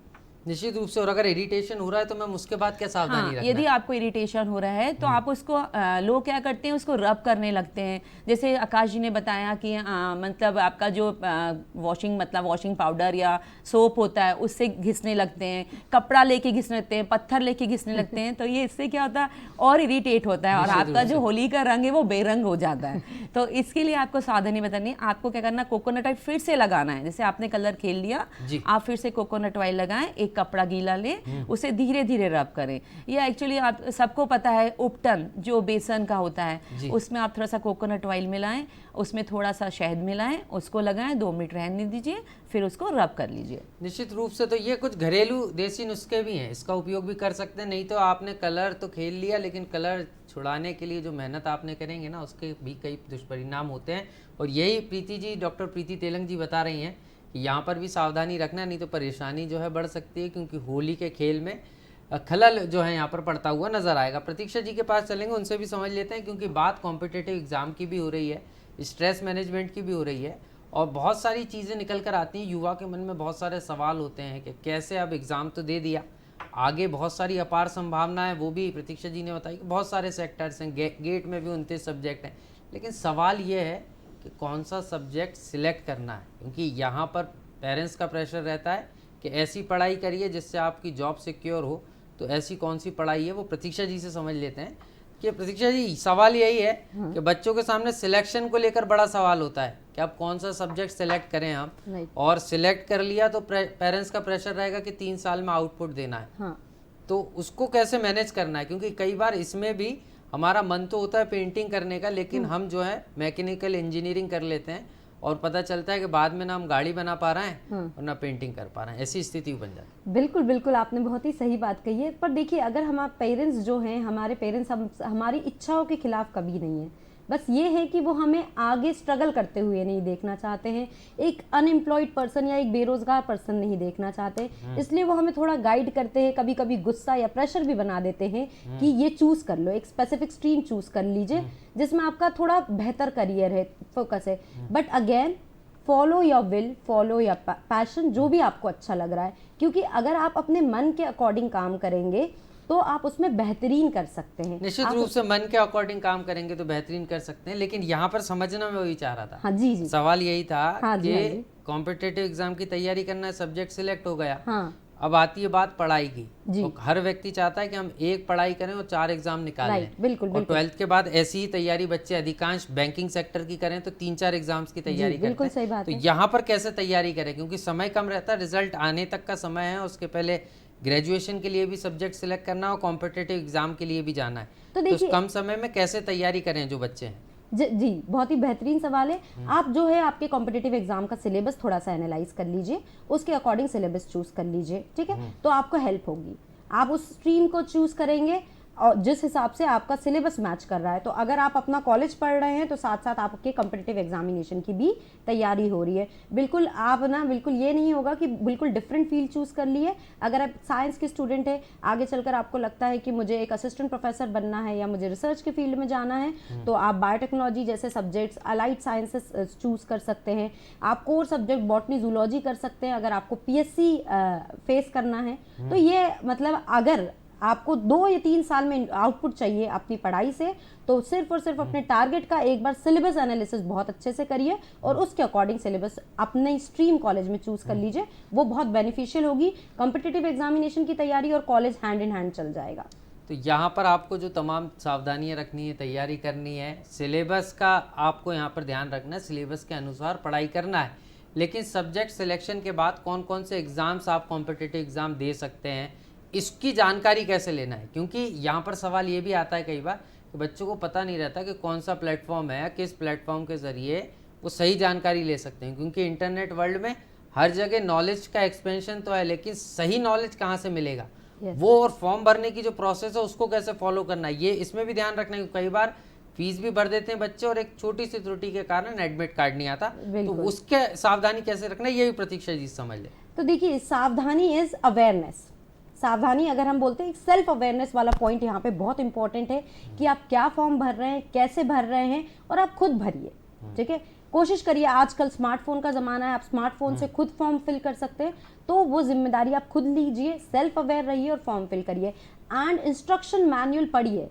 निश्चित रूप से। और अगर इरिटेशन हो रहा है तो मैम उसके बाद क्या सावधानी रखना है? यदि आपको इरिटेशन हो रहा है तो आप उसको लोग क्या करते हैं, उसको रब करने लगते हैं। जैसे आकाश जी ने बताया कि मतलब आपका जो वॉशिंग पाउडर या सोप होता है उससे घिसने लगते हैं, कपड़ा लेके घिसने लगते हैं, पत्थर लेके घिसने लगते हैं। तो ये इससे क्या होता है, और इरिटेट होता है और आपका जो होली का रंग है वो बेरंग हो जाता है। तो इसके लिए आपको सावधानी बतानी, आपको क्या करना, कोकोनट ऑयल फिर से लगाना है। जैसे आपने कलर खेल लिया, आप फिर से कोकोनट ऑयल लगाएं, एक कपड़ा गीला लें, उसे धीरे धीरे रब करें। ये एक्चुअली आप सबको पता है, उपटन जो बेसन का होता है उसमें आप थोड़ा सा कोकोनट ऑयल मिलाएं, उसमें थोड़ा सा शहद मिलाएं, उसको लगाएं, 2 मिनट रहने दीजिए, फिर उसको रब कर लीजिए। निश्चित रूप से। तो ये कुछ घरेलू देसी नुस्खे भी हैं, इसका उपयोग भी कर सकते हैं। नहीं तो आपने कलर तो खेल लिया, लेकिन कलर छुड़ाने के लिए जो मेहनत आपने करेंगे ना, उसके भी कई दुष्परिणाम होते हैं। और यही प्रीति जी, डॉक्टर प्रीति तेलंग जी बता रही हैं कि यहाँ पर भी सावधानी रखना, नहीं तो परेशानी जो है बढ़ सकती है, क्योंकि होली के खेल में खलल जो है यहाँ पर पड़ता हुआ नजर आएगा। प्रतीक्षा जी के पास चलेंगे, उनसे भी समझ लेते हैं, क्योंकि बात कॉम्पिटिटिव एग्जाम की भी हो रही है, स्ट्रेस मैनेजमेंट की भी हो रही है, और बहुत सारी चीज़ें निकल कर आती हैं। युवा के मन में बहुत सारे सवाल होते हैं कि कैसे, अब एग्ज़ाम तो दे दिया, आगे बहुत सारी अपार संभावनाएं, वो भी प्रतीक्षा जी ने बताई कि बहुत सारे सेक्टर्स हैं, गेट में भी 29 सब्जेक्ट हैं, लेकिन सवाल ये है कि कौन सा सब्जेक्ट सिलेक्ट करना है, क्योंकि यहाँ पर पेरेंट्स का प्रेशर रहता है कि ऐसी पढ़ाई करिए जिससे आपकी जॉब सिक्योर हो। तो ऐसी कौन सी पढ़ाई है, वो प्रतीक्षा जी से समझ लेते हैं। कि प्रतीक्षा जी, सवाल यही है कि बच्चों के सामने सिलेक्शन को लेकर बड़ा सवाल होता है कि आप कौन सा सब्जेक्ट सिलेक्ट करें हम, और सिलेक्ट कर लिया तो पेरेंट्स का प्रेशर रहेगा कि 3 साल में आउटपुट देना है। तो उसको कैसे मैनेज करना है, क्योंकि कई बार इसमें भी हमारा मन तो होता है पेंटिंग करने का, लेकिन हम जो है मैकेनिकल इंजीनियरिंग कर लेते हैं और पता चलता है कि बाद में ना हम गाड़ी बना पा रहे हैं और ना पेंटिंग कर पा रहे हैं, ऐसी स्थिति बन जाती है। बिल्कुल बिल्कुल, आपने बहुत ही सही बात कही है। पर देखिए, अगर हमारे पेरेंट्स जो हैं, हमारे पेरेंट्स हमारी इच्छाओं के खिलाफ कभी नहीं है। बस ये है कि वो हमें आगे स्ट्रगल करते हुए नहीं देखना चाहते हैं, एक अनएम्प्लॉयड पर्सन या एक बेरोजगार पर्सन नहीं देखना चाहते, इसलिए वो हमें थोड़ा गाइड करते हैं, कभी कभी गुस्सा या प्रेशर भी बना देते हैं कि ये चूज कर लो, एक स्पेसिफिक स्ट्रीम चूज कर लीजिए जिसमें आपका थोड़ा बेहतर करियर है, फोकस है। But again, follow your will, follow your passion, जो भी आपको अच्छा लग रहा है, क्योंकि अगर आप अपने मन के अकॉर्डिंग काम करेंगे तो आप उसमें बेहतरीन कर सकते हैं। निश्चित रूप से मन के अकॉर्डिंग काम करेंगे तो बेहतरीन कर सकते हैं, लेकिन यहाँ पर समझना मैं वही चाह रहा था। हाँ जी जी, सवाल यही था जी, हाँ कि जी। कॉम्पिटिटिव एग्जाम की तैयारी करना है, सब्जेक्ट सिलेक्ट हो गया, हाँ अब आती है बात पढ़ाई की। जी। तो हर व्यक्ति चाहता है कि हम एक पढ़ाई करें और 4 एग्जाम निकाल राइट, लें। बिल्कुल और बिल्कुल 12th के बाद ऐसी ही तैयारी बच्चे अधिकांश बैंकिंग सेक्टर की करें तो 3-4 एग्जाम्स की तैयारी करते बिल्कुल हैं। सही बात तो है। यहाँ पर कैसे तैयारी करें, क्योंकि समय कम रहता है, रिजल्ट आने तक का समय है, उसके पहले ग्रेजुएशन के लिए भी सब्जेक्ट सिलेक्ट करना है और कॉम्पिटिटिव एग्जाम के लिए भी जाना है। तो तो देखिए, कम समय में कैसे तैयारी करें जो बच्चे हैं? जी बहुत ही बेहतरीन सवाल है। आप जो है आपके कॉम्पिटिटिव एग्जाम का सिलेबस थोड़ा सा एनालाइज कर लीजिए, उसके अकॉर्डिंग सिलेबस चूज कर लीजिए, ठीक है, तो आपको हेल्प होगी। आप उस स्ट्रीम को चूज करेंगे और जिस हिसाब से आपका सिलेबस मैच कर रहा है। तो अगर आप अपना कॉलेज पढ़ रहे हैं तो साथ साथ आपके कॉम्पिटिटिव एग्जामिनेशन की भी तैयारी हो रही है। बिल्कुल आप ना, बिल्कुल ये नहीं होगा कि बिल्कुल डिफरेंट फील्ड चूज कर लिए। अगर आप साइंस के स्टूडेंट है, आगे चलकर आपको लगता है कि मुझे एक असिस्टेंट प्रोफेसर बनना है या मुझे रिसर्च के फील्ड में जाना है, तो आप बायोटेक्नोलॉजी जैसे सब्जेक्ट्स, अलाइड साइंसेस चूज कर सकते हैं। आप कोर सब्जेक्ट बॉटनी, जूलॉजी कर सकते हैं अगर आपको पीएससी फेस करना है। तो ये मतलब अगर आपको 2 या 3 साल में आउटपुट चाहिए अपनी पढ़ाई से, तो सिर्फ और सिर्फ अपने टारगेट का एक बार सिलेबस एनालिसिस बहुत अच्छे से करिए और उसके अकॉर्डिंग सिलेबस अपने स्ट्रीम कॉलेज में चूज कर लीजिए, वो बहुत बेनिफिशियल होगी। कॉम्पिटिटिव एग्जामिनेशन की तैयारी और कॉलेज हैंड इन हैंड चल जाएगा। तो यहाँ पर आपको जो तमाम सावधानियां रखनी है, तैयारी करनी है, सिलेबस का आपको यहाँ पर ध्यान रखना है, सिलेबस के अनुसार पढ़ाई करना है। लेकिन सब्जेक्ट सिलेक्शन के बाद कौन कौन से एग्ज़ाम्स आप कॉम्पिटिटिव एग्ज़ाम दे सकते हैं, इसकी जानकारी कैसे लेना है, क्योंकि यहाँ पर सवाल ये भी आता है कई बार कि बच्चों को पता नहीं रहता कि कौन सा प्लेटफॉर्म है, किस प्लेटफॉर्म के ज़रिए वो सही जानकारी ले सकते हैं। क्योंकि इंटरनेट वर्ल्ड में हर जगह नॉलेज का एक्सपेंशन तो है, लेकिन सही नॉलेज कहाँ से मिलेगा, वो और फॉर्म भरने की जो प्रोसेस है उसको कैसे फॉलो करना है, ये इसमें भी ध्यान रखना है। कई बार फीस भी भर देते हैं बच्चे और एक छोटी सी त्रुटि के कारण एडमिट कार्ड नहीं आता, तो उसके सावधानी कैसे रखना है, ये भी प्रतीक्षा जी समझ ले। तो देखिए, सावधानी इज अवेयरनेस। सावधानी अगर हम बोलते हैं, सेल्फ अवेयरनेस वाला पॉइंट यहाँ पे बहुत इंपॉर्टेंट है कि आप क्या फॉर्म भर रहे हैं, कैसे भर रहे हैं, और आप खुद भरिए, ठीक है। कोशिश करिए, आजकल स्मार्टफोन का ज़माना है, आप स्मार्टफोन से खुद फॉर्म फिल कर सकते हैं, तो वो जिम्मेदारी आप खुद लीजिए, सेल्फ अवेयर रहिए और फॉर्म फिल करिए। एंड इंस्ट्रक्शन मैनुअल पढ़िए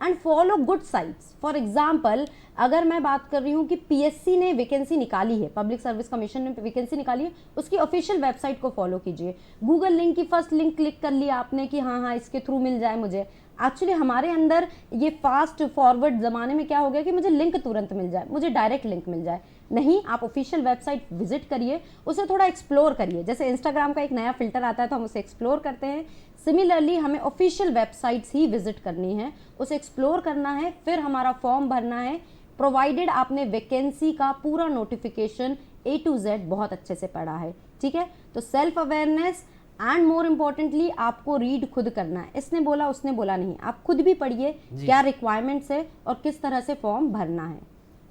and follow good sites. For example, अगर मैं बात कर रही हूँ कि पीएससी ने वैकेंसी निकाली है, पब्लिक सर्विस कमीशन ने वैकेंसी निकाली है, उसकी ऑफिशियल वेबसाइट को फॉलो कीजिए। गूगल लिंक की फर्स्ट लिंक क्लिक कर लिया आपने कि हाँ हाँ इसके थ्रू मिल जाए मुझे। एक्चुअली हमारे अंदर ये फास्ट फॉरवर्ड ज़माने में क्या हो गया कि मुझे लिंक तुरंत मिल जाए, मुझे डायरेक्ट लिंक मिल जाए। नहीं, आप ऑफिशियल वेबसाइट विजिट करिए, उसे थोड़ा एक्सप्लोर करिए। जैसे इंस्टाग्राम का एक नया फिल्टर आता है तो हम उसे एक्सप्लोर करते हैं, सिमिलरली हमें ऑफिशियल वेबसाइट्स ही विजिट करनी है, उसे एक्सप्लोर करना है, फिर हमारा फॉर्म भरना है, प्रोवाइडेड आपने वैकेंसी का पूरा नोटिफिकेशन A to Z बहुत अच्छे से पढ़ा है, ठीक है। तो self awareness and more importantly आपको रीड खुद करना है, इसने बोला उसने बोला नहीं, आप खुद भी पढ़िए क्या रिक्वायरमेंट्स है और किस तरह से फॉर्म भरना है।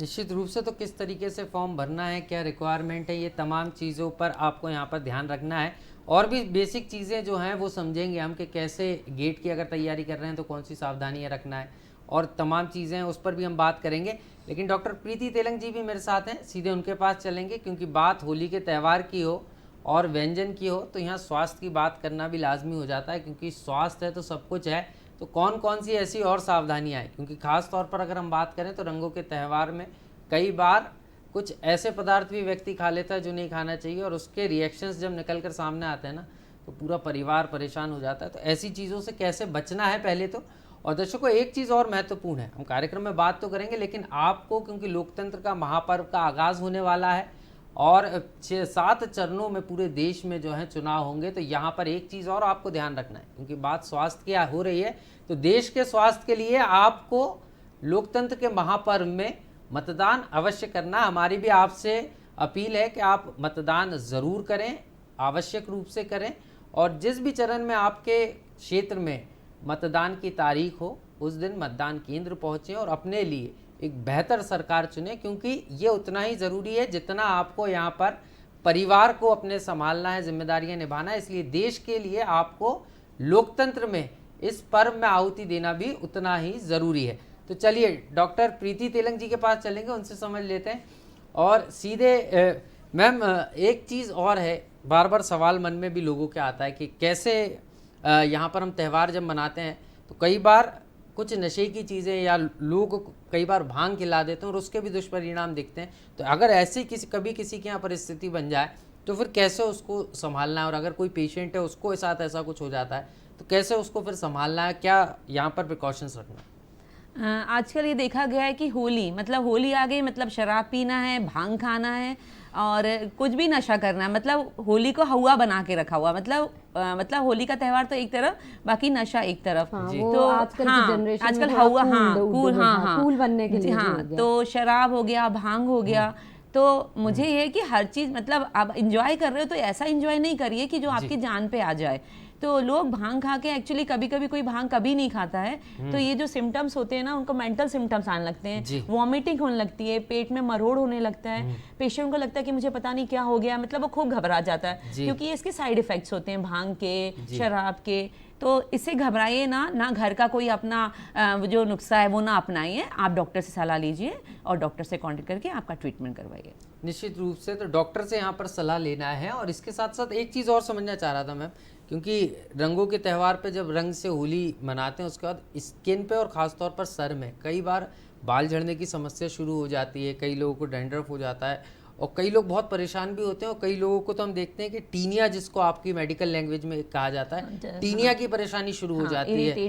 निश्चित रूप से, तो किस तरीके से फॉर्म भरना है, क्या रिक्वायरमेंट है, ये तमाम चीज़ों पर आपको यहाँ पर ध्यान रखना है। और भी बेसिक चीज़ें जो हैं वो समझेंगे हम कि कैसे गेट की अगर तैयारी कर रहे हैं तो कौन सी सावधानियाँ रखना है, और तमाम चीज़ें हैं उस पर भी हम बात करेंगे। लेकिन डॉक्टर प्रीति तेलंग जी भी मेरे साथ हैं, सीधे उनके पास चलेंगे, क्योंकि बात होली के त्यौहार की हो और व्यंजन की हो तो यहाँ स्वास्थ्य की बात करना भी लाजमी हो जाता है, क्योंकि स्वास्थ्य है तो सब कुछ है। तो कौन कौन सी ऐसी और सावधानियाँ हैं, क्योंकि ख़ास तौर पर अगर हम बात करें तो रंगों के त्यौहार में कई बार कुछ ऐसे पदार्थ भी व्यक्ति खा लेता है जो नहीं खाना चाहिए, और उसके रिएक्शंस जब निकल कर सामने आते हैं ना तो पूरा परिवार परेशान हो जाता है। तो ऐसी चीज़ों से कैसे बचना है पहले तो। और दर्शकों, एक चीज़ और महत्वपूर्ण है, हम कार्यक्रम में बात तो करेंगे, लेकिन आपको, क्योंकि लोकतंत्र का महापर्व का आगाज़ होने वाला है और 6-7 चरणों में पूरे देश में जो है चुनाव होंगे, तो यहाँ पर एक चीज़ और आपको ध्यान रखना है, क्योंकि बात स्वास्थ्य की हो रही है, तो देश के स्वास्थ्य के लिए आपको लोकतंत्र के महापर्व में मतदान अवश्य करना। हमारी भी आपसे अपील है कि आप मतदान ज़रूर करें, आवश्यक रूप से करें, और जिस भी चरण में आपके क्षेत्र में मतदान की तारीख हो उस दिन मतदान केंद्र पहुँचें और अपने लिए एक बेहतर सरकार चुनें, क्योंकि ये उतना ही ज़रूरी है जितना आपको यहाँ पर परिवार को अपने संभालना है, जिम्मेदारियां निभाना है। इसलिए देश के लिए आपको लोकतंत्र में इस पर्व में आहुति देना भी उतना ही ज़रूरी है। तो चलिए डॉक्टर प्रीति तेलंग जी के पास चलेंगे, उनसे समझ लेते हैं। और सीधे मैम एक चीज़ और है, बार बार सवाल मन में भी लोगों के आता है कि कैसे यहाँ पर हम त्यौहार जब मनाते हैं तो कई बार कुछ नशे की चीज़ें या लोग कई बार भांग खिला देते हैं और उसके भी दुष्परिणाम दिखते हैं। तो अगर ऐसी कभी किसी के यहाँ परिस्थिति बन जाए तो फिर कैसे उसको संभालना है, और अगर कोई पेशेंट है उसको साथ ऐसा कुछ हो जाता है तो कैसे उसको फिर संभालना है, क्या यहाँ पर प्रिकॉशंस रखना है? आजकल ये देखा गया है कि होली मतलब होली आ गई मतलब शराब पीना है, भांग खाना है और कुछ भी नशा करना है, मतलब होली को हवा बना के रखा हुआ, मतलब होली का त्यौहार तो एक तरफ, बाकी नशा एक तरफ। वो तो आजकल की जनरेशन आजकल में हवा, कूल, कूल बनने के लिए हाँ, हो गया। तो शराब हो गया, भांग हो गया। तो मुझे ये है कि हर चीज़ मतलब आप इंजॉय कर रहे हो तो ऐसा इंजॉय नहीं करिए कि जो आपकी जान पे आ जाए। तो लोग भांग खा के एक्चुअली कभी कभी कोई भांग कभी नहीं खाता है, तो ये जो सिम्टम्स होते हैं ना उनको मेंटल सिम्टम्स आने लगते हैं, वॉमिटिंग होने लगती है, पेट में मरोड़ होने लगता है, पेशेंट को लगता है कि मुझे पता नहीं क्या हो गया, मतलब वो खूब घबरा जाता है क्योंकि इसके साइड इफेक्ट्स होते हैं भांग के, शराब के। तो इससे घबराइए ना घर का कोई अपना जो नुस्खा है वो ना अपनाइए, आप डॉक्टर से सलाह लीजिए और डॉक्टर से कॉन्टेक्ट करके आपका ट्रीटमेंट करवाइए। निश्चित रूप से तो डॉक्टर से यहाँ पर सलाह लेना है। और इसके साथ साथ एक चीज़ और समझना चाह रहा था मैम, क्योंकि रंगों के त्यौहार पे जब रंग से होली मनाते हैं उसके बाद स्किन पे और ख़ासतौर पर सर में कई बार बाल झड़ने की समस्या शुरू हो जाती है, कई लोगों को डैंड्रफ हो जाता है और कई लोग बहुत परेशान भी होते हैं। और कई लोगों को तो हम देखते हैं कि टीनिया, जिसको आपकी मेडिकल लैंग्वेज में कहा जाता है, टीनिया की परेशानी शुरू हो जाती है।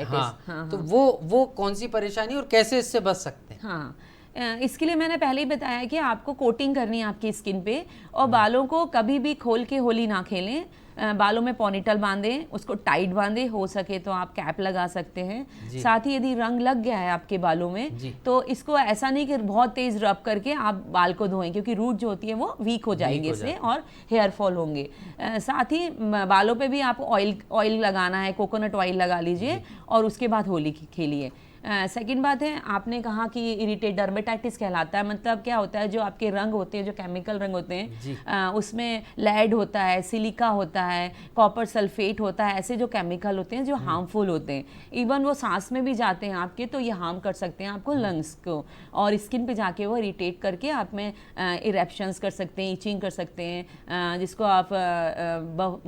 हाँ, तो वो कौन सी परेशानी और कैसे इससे बच सकते हैं? हाँ, इसके लिए मैंने पहले ही बताया कि आपको कोटिंग करनी है आपकी स्किन पे, और बालों को कभी भी खोल के होली ना खेलें। बालों में पोनीटेल बांधें, उसको टाइट बांधें, हो सके तो आप कैप लगा सकते हैं। साथ ही यदि रंग लग गया है आपके बालों में तो इसको ऐसा नहीं कि बहुत तेज रब करके आप बाल को धोएं, क्योंकि रूट जो होती है वो वीक हो जाएंगे इससे और हेयर फॉल होंगे। साथ ही बालों पे भी आप ऑयल लगाना है, कोकोनट ऑयल लगा लीजिए और उसके बाद होली खेलिए। सेकंड बात है, आपने कहा कि इरिटेट डर्मेटाइटिस कहलाता है, मतलब क्या होता है, जो आपके रंग होते हैं, जो केमिकल रंग होते हैं, उसमें लेड होता है, सिलिका होता है, कॉपर सल्फेट होता है, ऐसे जो केमिकल होते हैं जो हार्मफुल होते हैं, इवन वो सांस में भी जाते हैं आपके, तो ये हार्म कर सकते हैं आपको लंग्स को, और स्किन पे जाके वो इरिटेट करके आप में इरेप्शंस कर सकते हैं, इचिंग कर सकते हैं, जिसको आप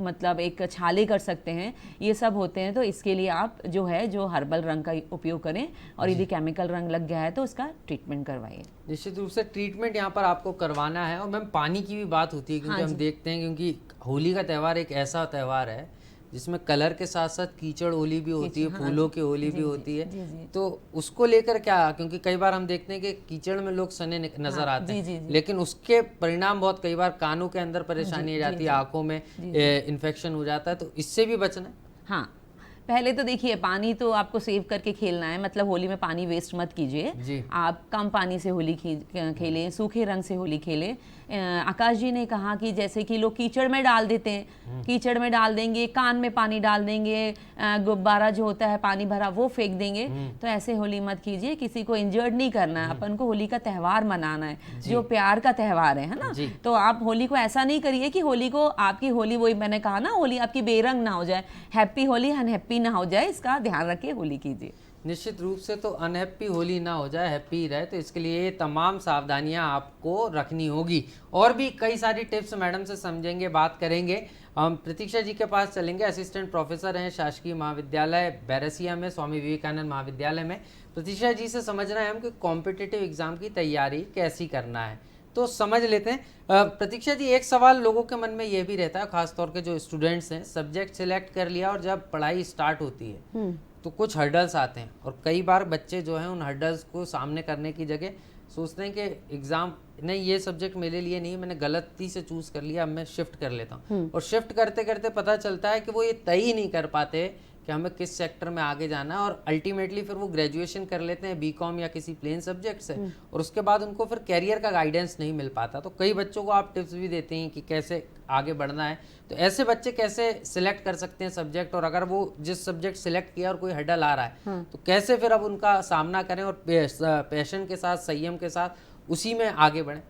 मतलब एक छाले कर सकते हैं, ये सब होते हैं। तो इसके लिए आप जो है जो हर्बल रंग का उपयोग करें, और यदि केमिकल रंग लग गया है तो उसका ट्रीटमेंट करवाइए। निश्चित रूप से ट्रीटमेंट यहाँ पर आपको करवाना है। और मैम पानी की भी बात होती है, क्योंकि हम देखते हैं, क्योंकि होली का त्यौहार एक ऐसा त्यौहार है जिसमें कलर के साथ साथ कीचड़ होली भी होती है, फूलों की होली भी होती है। तो उसको लेकर क्या, क्योंकि कई बार हम देखते हैं कि कीचड़ में लोग सने नजर आते हैं, लेकिन उसके परिणाम बहुत कई बार कानों के अंदर परेशानी आ जाती है, आंखों में इन्फेक्शन हो जाता है, तो इससे भी बचना है। हाँ, पहले तो देखिए पानी तो आपको सेव करके खेलना है, मतलब होली में पानी वेस्ट मत कीजिए। आप कम पानी से होली खेलें, सूखे रंग से होली खेलें। आकाश जी ने कहा कि जैसे कि लोग कीचड़ में डाल देते हैं, कीचड़ में डाल देंगे, कान में पानी डाल देंगे, गुब्बारा जो होता है पानी भरा वो फेंक देंगे, तो ऐसे होली मत कीजिए। किसी को इंजर्ड नहीं करना है, अपन को होली का त्यौहार मनाना है, जो प्यार का त्यौहार है ना। तो आप होली को ऐसा नहीं करिए कि होली को आपकी होली, वही मैंने कहा ना, होली आपकी बेरंग ना हो जाए, हैप्पी होली अनहैप्पी ना हो जाए, इसका ध्यान रखिए, होली कीजिए। निश्चित रूप से, तो अनहैप्पी होली ना हो जाए, हैप्पी रहे, तो इसके लिए ये तमाम सावधानियां आपको रखनी होगी। और भी कई सारी टिप्स मैडम से समझेंगे, बात करेंगे। हम प्रतीक्षा जी के पास चलेंगे, असिस्टेंट प्रोफेसर हैं शासकीय महाविद्यालय बैरसिया में, स्वामी विवेकानंद महाविद्यालय में। प्रतीक्षा जी से समझना है हम कि कॉम्पिटिटिव एग्जाम की तैयारी कैसी करना है, तो समझ लेते हैं। प्रतीक्षा जी, एक सवाल लोगों के मन में ये भी रहता है, खासतौर के जो स्टूडेंट्स हैं, सब्जेक्ट सिलेक्ट कर लिया और जब पढ़ाई स्टार्ट होती है तो कुछ हर्डल्स आते हैं, और कई बार बच्चे जो हैं उन हर्डल्स को सामने करने की जगह सोचते हैं कि एग्ज़ाम नहीं, ये सब्जेक्ट मेरे लिए नहीं, मैंने गलती से चूज़ कर लिया, अब मैं शिफ्ट कर लेता हूँ। और शिफ्ट करते करते पता चलता है कि वो ये तय ही नहीं कर पाते कि कि हमें किस सेक्टर में आगे जाना है, और अल्टीमेटली फिर वो ग्रेजुएशन कर लेते हैं बीकॉम या किसी प्लेन सब्जेक्ट से, और उसके बाद उनको फिर कैरियर का गाइडेंस नहीं मिल पाता। तो कई बच्चों को आप टिप्स भी देते हैं कि कैसे आगे बढ़ना है, तो ऐसे बच्चे कैसे सिलेक्ट कर सकते हैं सब्जेक्ट, और अगर वो जिस सब्जेक्ट सिलेक्ट किया और कोई हर्डल आ रहा है तो कैसे फिर अब उनका सामना करें और पैशन के साथ, संयम के साथ उसी में आगे बढ़ें?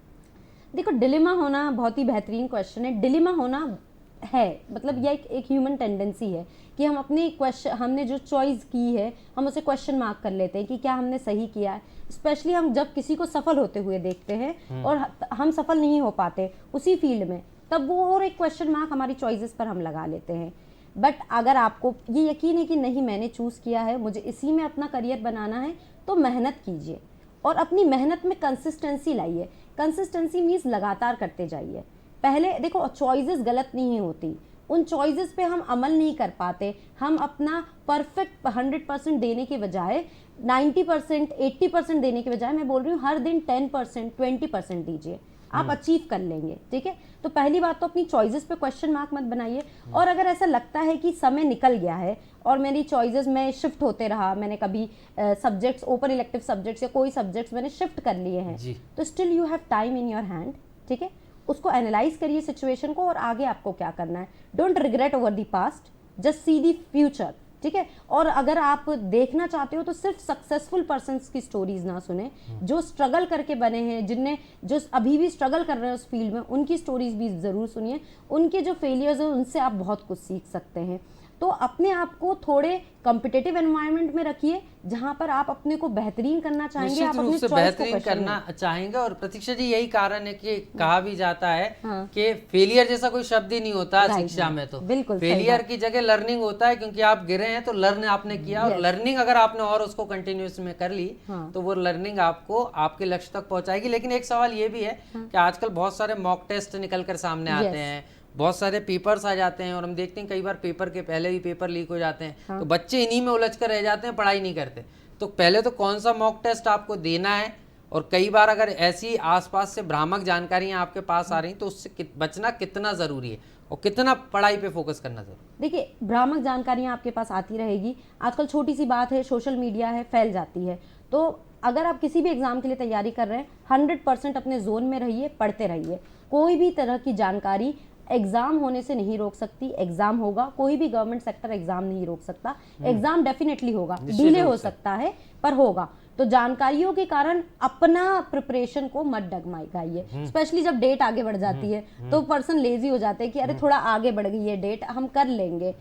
देखो, डिलेमा होना बहुत ही बेहतरीन क्वेश्चन है। डिलेमा होना है, मतलब यह एक ह्यूमन टेंडेंसी है कि हम अपने क्वेश्चन, हमने जो चॉइस की है हम उसे क्वेश्चन मार्क कर लेते हैं कि क्या हमने सही किया है। स्पेशली हम जब किसी को सफल होते हुए देखते हैं और हम सफल नहीं हो पाते उसी फील्ड में, तब वो और एक क्वेश्चन मार्क हमारी चॉइसेस पर हम लगा लेते हैं। बट अगर आपको ये यकीन है कि नहीं, मैंने चूज़ किया है, मुझे इसी में अपना करियर बनाना है, तो मेहनत कीजिए और अपनी मेहनत में कंसिस्टेंसी लाइए। कंसिस्टेंसी मीन्स लगातार करते जाइए। पहले देखो, चॉइसेस गलत नहीं होती, उन चॉइसेस पे हम अमल नहीं कर पाते, हम अपना परफेक्ट 100% देने के बजाय 90%, 80% देने के बजाय मैं बोल रही हूँ हर दिन 10%, 20% दीजिए, आप अचीव कर लेंगे। ठीक है, तो पहली बात तो अपनी चॉइसेस पे क्वेश्चन मार्क मत बनाइए। और अगर ऐसा लगता है कि समय निकल गया है और मेरी चॉइसेस में शिफ्ट होते रहा, मैंने कभी सब्जेक्ट्स, ओपन इलेक्टिव सब्जेक्ट्स या कोई सब्जेक्ट्स मैंने शिफ्ट कर लिए हैं, तो still you have time in your hand. ठीक है, उसको एनालाइज करिए सिचुएशन को और आगे आपको क्या करना है। Don't regret over the past, just see the future. ठीक है, और अगर आप देखना चाहते हो तो सिर्फ सक्सेसफुल पर्सन्स की स्टोरीज ना सुने, जो स्ट्रगल करके बने हैं, जिनने जो अभी भी स्ट्रगल कर रहे हैं उस फील्ड में, उनकी स्टोरीज भी ज़रूर सुनिए। उनके जो फेलियर्स हैं उनसे आप बहुत कुछ सीख सकते हैं। तो अपने आप को थोड़े कॉम्पिटिटिव एनवायरनमेंट में रखिए जहां पर आप अपने को बेहतरीन करना चाहेंगे, निश्चित आप रूप अपनी से चॉइस को बेहतरीन करना चाहेंगे। और प्रतीक्षा जी, यही कारण है कि कहा भी जाता है कि फेलियर जैसा कोई शब्द ही नहीं होता शिक्षा में। तो बिल्कुल सही फेलियर की जगह लर्निंग होता है, क्योंकि आप गिरे हैं तो लर्न आपने किया, और लर्निंग अगर आपने और उसको कंटिन्यूस में कर ली तो वो लर्निंग आपको आपके लक्ष्य तक पहुंचाएगी। लेकिन एक सवाल ये भी है कि आजकल बहुत सारे मॉक टेस्ट निकल कर सामने आते हैं, बहुत सारे पेपर्स आ जाते हैं, और हम देखते हैं कई बार पेपर के पहले ही पेपर लीक हो जाते हैं। तो बच्चे इन्हीं में उलझ कर रह जाते हैं, पढ़ाई नहीं करते। तो पहले तो कौन सा मॉक टेस्ट आपको देना है, और कई बार अगर ऐसी आसपास से भ्रामक जानकारियां आपके पास आ रही तो उससे बचना कितना ज़रूरी है और कितना पढ़ाई पे फोकस करना जरूरी? देखिए, भ्रामक जानकारियां आपके पास आती रहेगी। आजकल छोटी सी बात है, सोशल मीडिया है, फैल जाती है। तो अगर आप किसी भी एग्जाम के लिए तैयारी कर रहे हैं, 100% अपने जोन में रहिए, पढ़ते रहिए। कोई भी तरह की जानकारी एग्जाम होने से नहीं रोक सकती। एग्जाम होगा, कोई भी गवर्नमेंट सेक्टर एग्जाम नहीं रोक सकता। एग्जाम डेफिनेटली होगा, डिले हो सकता है पर होगा। तो जानकारियों के कारण अपना प्रिपरेशन को मत डगमगाइए। स्पेशली जब डेट आगे बढ़ जाती है तो पर्सन लेजी हो जाते हैं कि अरे थोड़ा आगे बढ़ गई है डेट, हम कर लेंगे।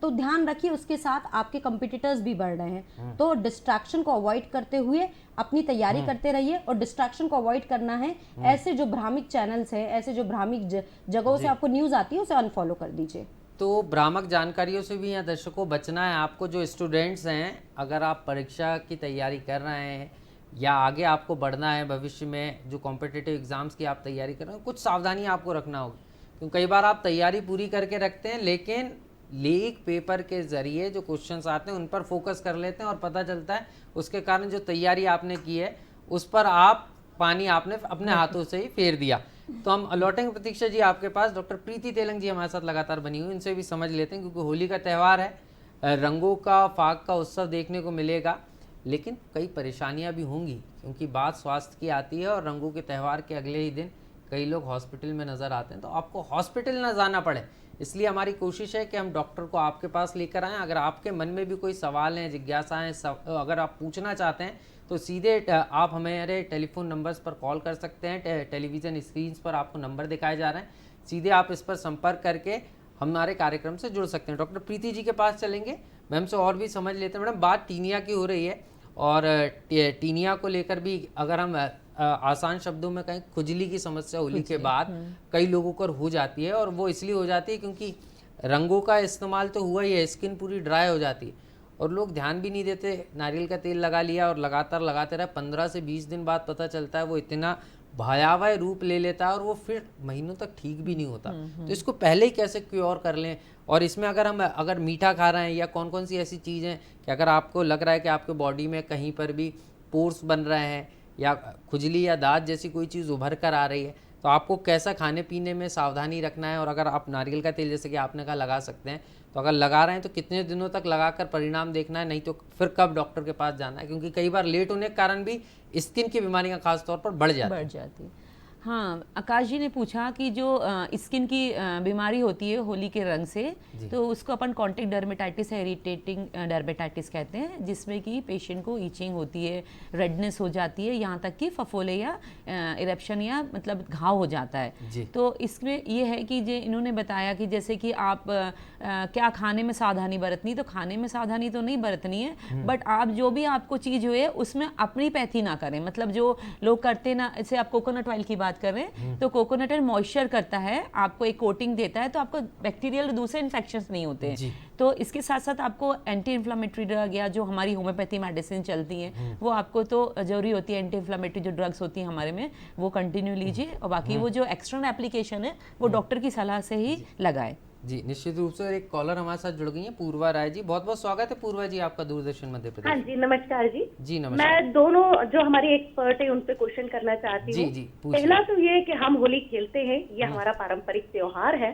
तो ध्यान रखिए, उसके साथ आपके कंपटीटर्स भी बढ़ रहे हैं, तो डिस्ट्रैक्शन को अवॉइड करते हुए अपनी तैयारी करते रहिए। और डिस्ट्रैक्शन को अवॉइड करना है, ऐसे जो भ्रामक चैनल्स हैं, ऐसे जो भ्रामक जगहों से आपको न्यूज़ आती है उसे अनफॉलो कर दीजिए। तो भ्रामक जानकारियों से भी यहाँ दर्शकों बचना है आपको। जो स्टूडेंट्स हैं, अगर आप परीक्षा की तैयारी कर रहे हैं या आगे आपको बढ़ना है भविष्य में, जो कॉम्पिटिटिव एग्जाम्स की आप तैयारी कर रहे हैं, कुछ सावधानी आपको रखना होगी। क्योंकि कई बार आप तैयारी पूरी करके रखते हैं, लेकिन लीक पेपर के ज़रिए जो क्वेश्चंस आते हैं उन पर फोकस कर लेते हैं और पता चलता है उसके कारण जो तैयारी आपने की है उस पर पानी आपने अपने हाथों से ही फेर दिया। तो हम लौटेंगे प्रतीक्षा जी आपके पास। डॉक्टर प्रीति तेलंग जी हमारे साथ लगातार बनी हुई, इनसे भी समझ लेते हैं, क्योंकि होली का त्यौहार है, रंगों का, फाग का उत्सव देखने को मिलेगा, लेकिन कई परेशानियां भी होंगी, क्योंकि बात स्वास्थ्य की आती है और रंगों के त्यौहार के अगले ही दिन कई लोग हॉस्पिटल में नज़र आते हैं। तो आपको हॉस्पिटल ना जाना पड़े, इसलिए हमारी कोशिश है कि हम डॉक्टर को आपके पास लेकर आएँ। अगर आपके मन में भी कोई सवाल हैं, जिज्ञासाएँ, अगर आप पूछना चाहते हैं तो सीधे आप हमारे टेलीफोन नंबर्स पर कॉल कर सकते हैं। टेलीविज़न स्क्रीन पर आपको नंबर दिखाए जा रहे हैं, सीधे आप इस पर संपर्क करके हमारे कार्यक्रम से जुड़ सकते हैं। डॉक्टर प्रीति जी के पास चलेंगे, मैम से और भी समझ लेते हैं। मैडम, बात टीनिया की हो रही है, और टीनिया को लेकर भी अगर हम आसान शब्दों में कहें, खुजली की समस्या होली के बाद कई लोगों को हो जाती है, और वो इसलिए हो जाती है क्योंकि रंगों का इस्तेमाल तो हुआ ही है, स्किन पूरी ड्राई हो जाती है और लोग ध्यान भी नहीं देते। नारियल का तेल लगा लिया और लगातार लगाते रहे, 15 से 20 दिन बाद पता चलता है वो इतना भयावह रूप ले लेता है और वो फिर महीनों तक ठीक भी नहीं होता। तो इसको पहले ही कैसे क्योर कर लें? और इसमें अगर मीठा खा रहे हैं या कौन कौन सी ऐसी चीज़ हैं कि अगर आपको लग रहा है कि आपके बॉडी में कहीं पर भी पोर्स बन रहे हैं या खुजली या दाद जैसी कोई चीज़ उभर कर आ रही है, तो आपको कैसा खाने पीने में सावधानी रखना है, और अगर आप नारियल का तेल जैसे कि आपने कहा लगा सकते हैं, तो अगर लगा रहे हैं तो कितने दिनों तक लगाकर परिणाम देखना है, नहीं तो फिर कब डॉक्टर के पास जाना है, क्योंकि कई बार लेट होने के कारण भी स्किन की बीमारियां खास तौर पर बढ़ जाती है। हाँ, आकाश जी ने पूछा कि जो स्किन की बीमारी होती है होली के रंग से, तो उसको अपन कॉन्टैक्ट डर्मेटाइटिस है, इरिटेटिंग डर्मेटाइटिस कहते हैं, जिसमें कि पेशेंट को ईचिंग होती है, रेडनेस हो जाती है, यहाँ तक कि फफोले या इरेप्शन या मतलब घाव हो जाता है। तो इसमें ये है कि जो इन्होंने बताया कि जैसे कि आप क्या खाने में सावधानी बरतनी, तो खाने में सावधानी तो नहीं बरतनी है, बट आप जो भी आपको चीज़ हुए उसमें अपनी पैथी ना करें। मतलब जो लोग करते ना, जैसे आप कोकोनट ऑयल की बात कर रहे हैं, तो कोकोनट ऑयल मॉइस्चर करता है, आपको एक कोटिंग देता है, तो आपको बैक्टीरियल दूसरे इन्फेक्शंस नहीं होते हैं। तो इसके साथ साथ आपको एंटी इन्फ्लामेटरी ड्रग या जो हमारी होम्योपैथी मेडिसिन चलती हैं वो आपको तो जरूरी होती है, एंटी इन्फ्लामेटरी जो ड्रग्स होती हैं हमारे में वो कंटिन्यू लीजिए, और बाकी वो जो एक्सटर्नल एप्लीकेशन है वो डॉक्टर की सलाह से ही लगाए। जी, निश्चित रूप से। एक कॉलर हमारे साथ जुड़ गई है, पूर्वा राय जी। बहुत बहुत स्वागत है पूर्वा जी आपका दूरदर्शन मध्य प्रदेश। हाँ जी, नमस्कार जी। जी नमस्कार। मैं दोनों जो हमारी एक्सपर्ट है उन पे क्वेश्चन करना चाहती हूँ। जी, पहला तो ये है कि हम होली खेलते हैं, ये हमारा पारंपरिक त्योहार है,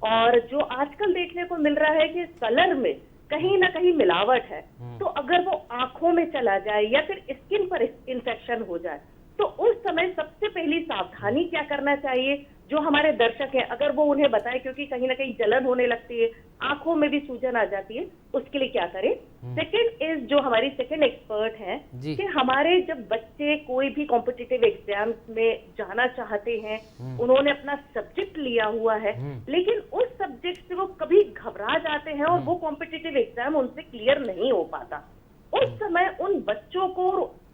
और जो आजकल देखने को मिल रहा है कि कलर में कहीं ना कहीं मिलावट है, तो अगर वो आंखों में चला जाए या फिर स्किन पर इन्फेक्शन हो जाए, तो उस समय सबसे पहली सावधानी क्या करना चाहिए जो हमारे दर्शक हैं, अगर वो उन्हें बताए, क्योंकि कहीं ना कहीं जलन होने लगती है, आंखों में भी सूजन आ जाती है, उसके लिए क्या करें। सेकंड इज जो हमारी सेकंड एक्सपर्ट है कि हमारे जब बच्चे कोई भी कॉम्पिटिटिव एग्जाम में जाना चाहते हैं, उन्होंने अपना सब्जेक्ट लिया हुआ है, लेकिन उस सब्जेक्ट से वो कभी घबरा जाते हैं और वो कॉम्पिटिटिव एग्जाम उनसे क्लियर नहीं हो पाता, उस समय उन बच्चों को,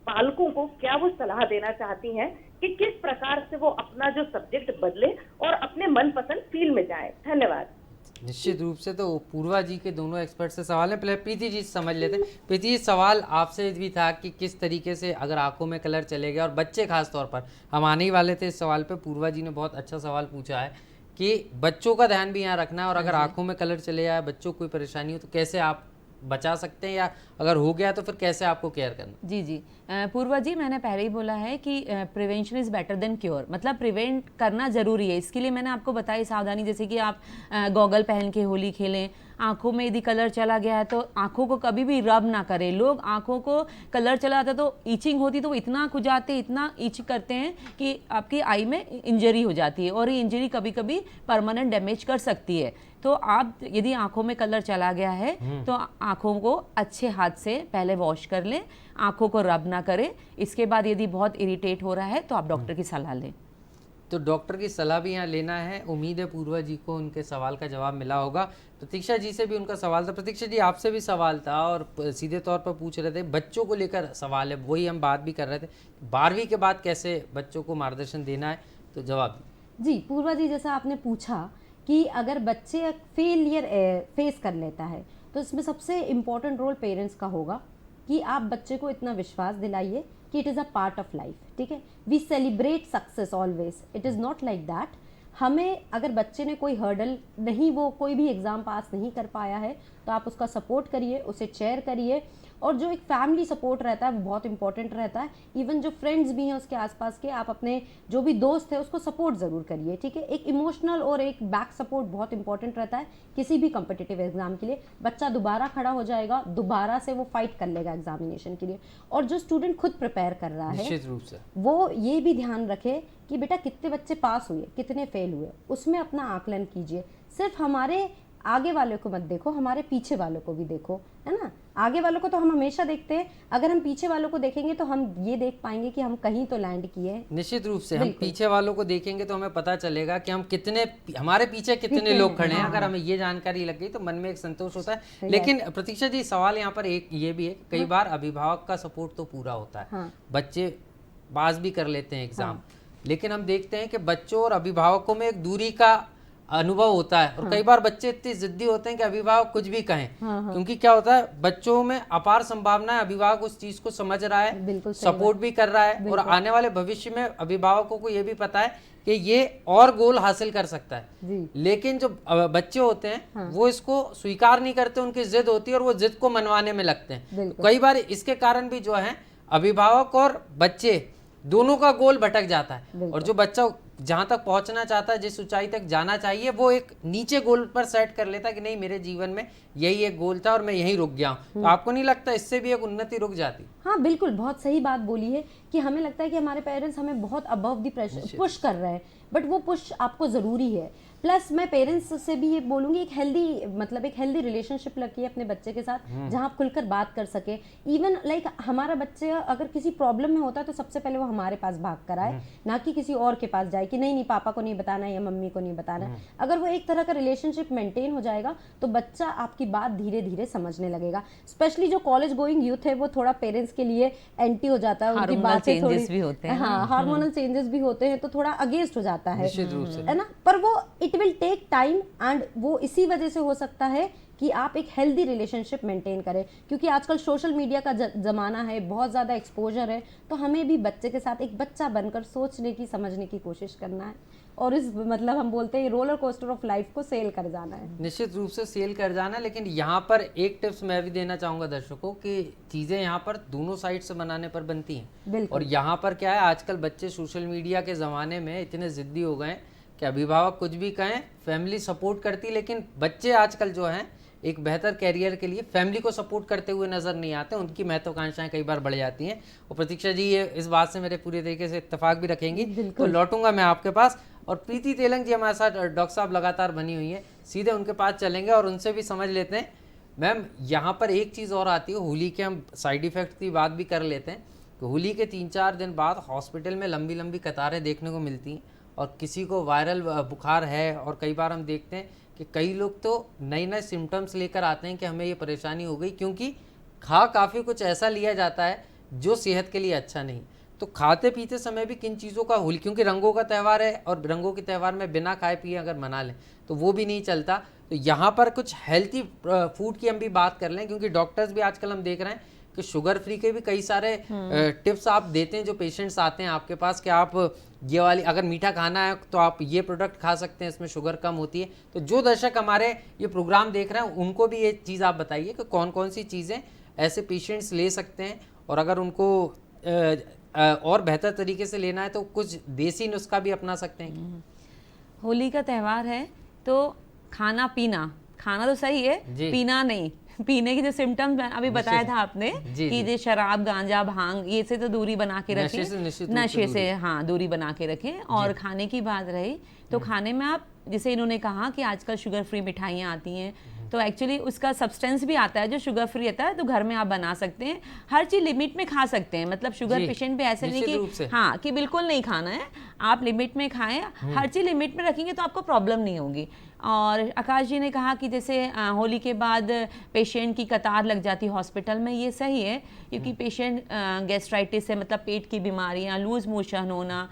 पालकों को क्या वो सलाह देना चाहती हैं कि किस प्रकार से वो अपना जो सब्जेक्ट बदले और अपने मनपसंद फील्ड में जाए। धन्यवाद। निश्चित रूप से। तो पूर्वा जी के दोनों एक्सपर्ट से सवाल है, पहले प्रीति जी समझ लेते हैं। प्रीति जी, सवाल आपसे भी था कि किस तरीके से अगर आंखों में कलर चले गया, और बच्चे खास तौर पर, हम आने ही वाले थे इस सवाल पे, पूर्वा जी ने बहुत अच्छा सवाल पूछा है कि बच्चों का ध्यान भी यहाँ रखना है, और अगर आंखों में कलर चले जाए, बच्चों को कोई परेशानी हो, तो कैसे आप बचा सकते हैं, या अगर हो गया तो फिर कैसे आपको केयर करना। जी पूर्वा जी, मैंने पहले ही बोला है कि prevention is better than cure, मतलब प्रिवेंट करना ज़रूरी है। इसके लिए मैंने आपको बताई सावधानी, जैसे कि आप गॉगल पहन के होली खेलें, आंखों में यदि कलर चला गया है तो आंखों को कभी भी रब ना करें। लोग आंखों को कलर चला आता तो ईचिंग होती तो वो इतना खुजाते, इतना ईच करते हैं कि आपकी आई में इंजरी हो जाती है, और ये इंजरी कभी कभी परमानेंट डैमेज कर सकती है। तो आप यदि आंखों में कलर चला गया है तो आंखों को अच्छे हाथ से पहले वॉश कर लें, आंखों को रब ना करें। इसके बाद यदि बहुत इरिटेट हो रहा है तो आप डॉक्टर की सलाह लें। तो डॉक्टर की सलाह भी यहाँ लेना है। उम्मीद है पूर्वा जी को उनके सवाल का जवाब मिला होगा। प्रतीक्षा जी से भी उनका सवाल था। प्रतीक्षा जी, आपसे भी सवाल था और सीधे तौर पर पूछ रहे थे, बच्चों को लेकर सवाल है, वही हम बात भी कर रहे थे, 12वीं के बाद कैसे बच्चों को मार्गदर्शन देना है, तो जवाब जी। पूर्वा जी, जैसा आपने पूछा कि अगर बच्चे फेलियर फेस कर लेता है तो इसमें सबसे इम्पोर्टेंट रोल पेरेंट्स का होगा कि आप बच्चे को इतना विश्वास दिलाइए कि it is a part of life. ठीक है, we celebrate success always, it is not like that. हमें अगर बच्चे ने कोई हर्डल नहीं, वो कोई भी एग्ज़ाम पास नहीं कर पाया है, तो आप उसका सपोर्ट करिए, उसे चेयर करिए, और जो एक फैमिली सपोर्ट रहता है वो बहुत इंपॉर्टेंट रहता है। इवन जो फ्रेंड्स भी हैं उसके आसपास के, आप अपने जो भी दोस्त है उसको सपोर्ट ज़रूर करिए। ठीक है, एक इमोशनल और एक बैक सपोर्ट बहुत इंपॉर्टेंट रहता है किसी भी कॉम्पिटिटिव एग्जाम के लिए। बच्चा दोबारा खड़ा हो जाएगा, दोबारा से वो फाइट कर लेगा एग्जामिनेशन के लिए। और जो स्टूडेंट खुद प्रिपेयर कर रहा है निश्चित रूप से वो ये भी ध्यान रखे कि बेटा कितने बच्चे पास हुए, कितने फेल हुए, उसमें अपना आकलन कीजिए। सिर्फ हमारे आगे वाले को मत देखो, हमारे पीछे वालों को भी देखो, है ना। आगे वालों को तो हम हमेशा देखते हैं, अगर हम पीछे वालों को देखेंगे तो हम ये देख पाएंगे कि हम कहीं तो लैंड किए हैं। निश्चित रूप से हम पीछे वालों को देखेंगे तो हमें पता चलेगा कि हम कितने, हमारे पीछे कितने लोग खड़े हैं। अगर हमें ये जानकारी लग गई तो मन में एक संतोष होता है। लेकिन प्रतीक्षा जी, सवाल यहाँ पर एक ये भी है, कई बार अभिभावक का सपोर्ट तो पूरा होता है, बच्चे पास भी कर लेते हैं एग्जाम, लेकिन हम देखते हैं कि बच्चों और अभिभावकों में एक दूरी का अनुभव होता है। और कई बार बच्चे इतने जिद्दी होते हैं कि अभिभावक कुछ भी कहें, क्योंकि क्या होता है, बच्चों में अपार संभावना है, अभिभावक उस चीज को समझ रहा है, सपोर्ट भी कर रहा है, और आने वाले भविष्य में अभिभावकों को ये भी पता है कि ये और गोल हासिल कर सकता है। लेकिन जो बच्चे होते हैं वो इसको स्वीकार नहीं करते, उनकी जिद होती है और वो जिद को मनवाने में लगते हैं। कई बार इसके कारण भी जो है अभिभावक और बच्चे दोनों का गोल भटक जाता है, और जो बच्चा जहाँ तक पहुँचना चाहता है, जिस ऊंचाई तक जाना चाहिए, वो एक नीचे गोल पर सेट कर लेता है कि नहीं मेरे जीवन में यही एक गोल था और मैं यहीं रुक गया हूँ। तो आपको नहीं लगता इससे भी एक उन्नति रुक जाती? हाँ बिल्कुल, बहुत सही बात बोली है कि हमें लगता है कि हमारे पेरेंट्स हमें बहुत अबव द प्रेशर पुश कर रहे हैं, बट वो पुश आपको ज़रूरी है। प्लस मैं पेरेंट्स से भी ये बोलूँगी, एक हेल्दी रिलेशनशिप रखिए अपने बच्चे के साथ, जहाँ आप खुलकर बात कर सके। इवन लाइक हमारा बच्चा अगर किसी प्रॉब्लम में होता है तो सबसे पहले वो हमारे पास भाग कर आए, ना कि किसी और के पास जाए कि नहीं पापा को नहीं बताना है या मम्मी को नहीं बताना है। अगर वो एक तरह का रिलेशनशिप मेंटेन हो जाएगा तो बच्चा आपकी बात धीरे धीरे समझने लगेगा। स्पेशली जो कॉलेज गोइंग यूथ है वो थोड़ा पेरेंट्स के लिए एंटी हो जाता है, उनकी बातें थोड़ी भी होते हैं, हाँ हार्मोनल चेंजेस भी होते हैं, तो थोड़ा अगेंस्ट हो जाता है, निश्चित रूप से, है ना। पर वो it will take time, and वो इसी वजह से हो सकता है कि आप एक हेल्दी रिलेशनशिप मेंटेन करें, क्योंकि आजकल सोशल मीडिया का ज़माना है, बहुत ज़्यादा एक्सपोजर है, तो हमें भी बच्चे के साथ एक बच्चा बनकर सोचने की समझने की कोशिश करना है और इस हम बोलते हैं रोलर कोस्टर ऑफ लाइफ को सेल कर जाना है। निश्चित रूप से सेल कर जाना। लेकिन यहाँ पर एक टिप्स मैं भी देना चाहूँगा दर्शकों कि चीज़ें यहाँ पर दोनों साइड से बनाने पर बनती हैं। और यहाँ पर क्या है, आजकल बच्चे सोशल मीडिया के ज़माने में इतने ज़िद्दी हो गए हैं कि अभिभावक कुछ भी कहें, फैमिली सपोर्ट करती, लेकिन बच्चे आजकल जो हैं एक बेहतर कैरियर के लिए फैमिली को सपोर्ट करते हुए नज़र नहीं आते, उनकी महत्वाकांक्षाएं कई बार बढ़ जाती हैं। और प्रतीक्षा जी ये इस बात से मेरे पूरे तरीके से इत्तेफाक भी रखेंगी। तो लौटूंगा मैं आपके पास, और प्रीति तेलंग जी हमारे साथ डॉक्टर साहब लगातार बनी हुई हैं, सीधे उनके पास चलेंगे और उनसे भी समझ लेते हैं। मैम यहाँ पर एक चीज़ और आती है, होली के हम साइड इफ़ेक्ट की बात भी कर लेते हैं कि होली के 3-4 दिन बाद हॉस्पिटल में लंबी लंबी कतारें देखने को मिलती हैं, और किसी को वायरल बुखार है, और कई बार हम देखते हैं कि कई लोग तो नए नए सिम्टम्स लेकर आते हैं कि हमें ये परेशानी हो गई, क्योंकि काफ़ी कुछ ऐसा लिया जाता है जो सेहत के लिए अच्छा नहीं। तो खाते पीते समय भी किन चीज़ों का, होली क्योंकि रंगों का त्यौहार है और रंगों के त्यौहार में बिना खाए पिए अगर मना लें तो वो भी नहीं चलता। तो यहाँ पर कुछ हेल्थी फूड की हम भी बात कर लें, क्योंकि डॉक्टर्स भी आजकल हम देख रहे हैं कि शुगर फ्री के भी कई सारे टिप्स आप देते हैं जो पेशेंट्स आते हैं आपके पास कि आप ये वाली अगर मीठा खाना है तो आप ये प्रोडक्ट खा सकते हैं, इसमें शुगर कम होती है। तो जो दर्शक हमारे ये प्रोग्राम देख रहे हैं उनको भी ये चीज़ आप बताइए कि कौन कौन सी चीज़ें ऐसे पेशेंट्स ले सकते हैं, और अगर उनको और बेहतर तरीके से लेना है तो कुछ देसी नुस्खा भी अपना सकते हैं। होली का त्यौहार है तो खाना तो सही है, पीना नहीं। पीने की जो सिम्टम्स अभी बताया था आपने कि जो शराब, गांजा, भांग, ये से तो दूरी बना के रखें, नशे से हाँ दूरी बना के रखें। और खाने की बात रही तो खाने में आप, जैसे इन्होंने कहा कि आजकल शुगर फ्री मिठाइयाँ आती हैं, तो एक्चुअली उसका सब्सटेंस भी आता है जो शुगर फ्री आता है, तो घर में आप बना सकते हैं। हर चीज़ लिमिट में खा सकते हैं, मतलब शुगर पेशेंट पे ऐसे नहीं कि हाँ कि बिल्कुल नहीं खाना है, आप लिमिट में खाएं। हर चीज़ लिमिट में रखेंगे तो आपको प्रॉब्लम नहीं होगी। और आकाश जी ने कहा कि जैसे होली के बाद पेशेंट की कतार लग जाती है हॉस्पिटल में, ये सही है, क्योंकि पेशेंट गैस्ट्राइटिस से मतलब पेट की बीमारियां, लूज मोशन होना,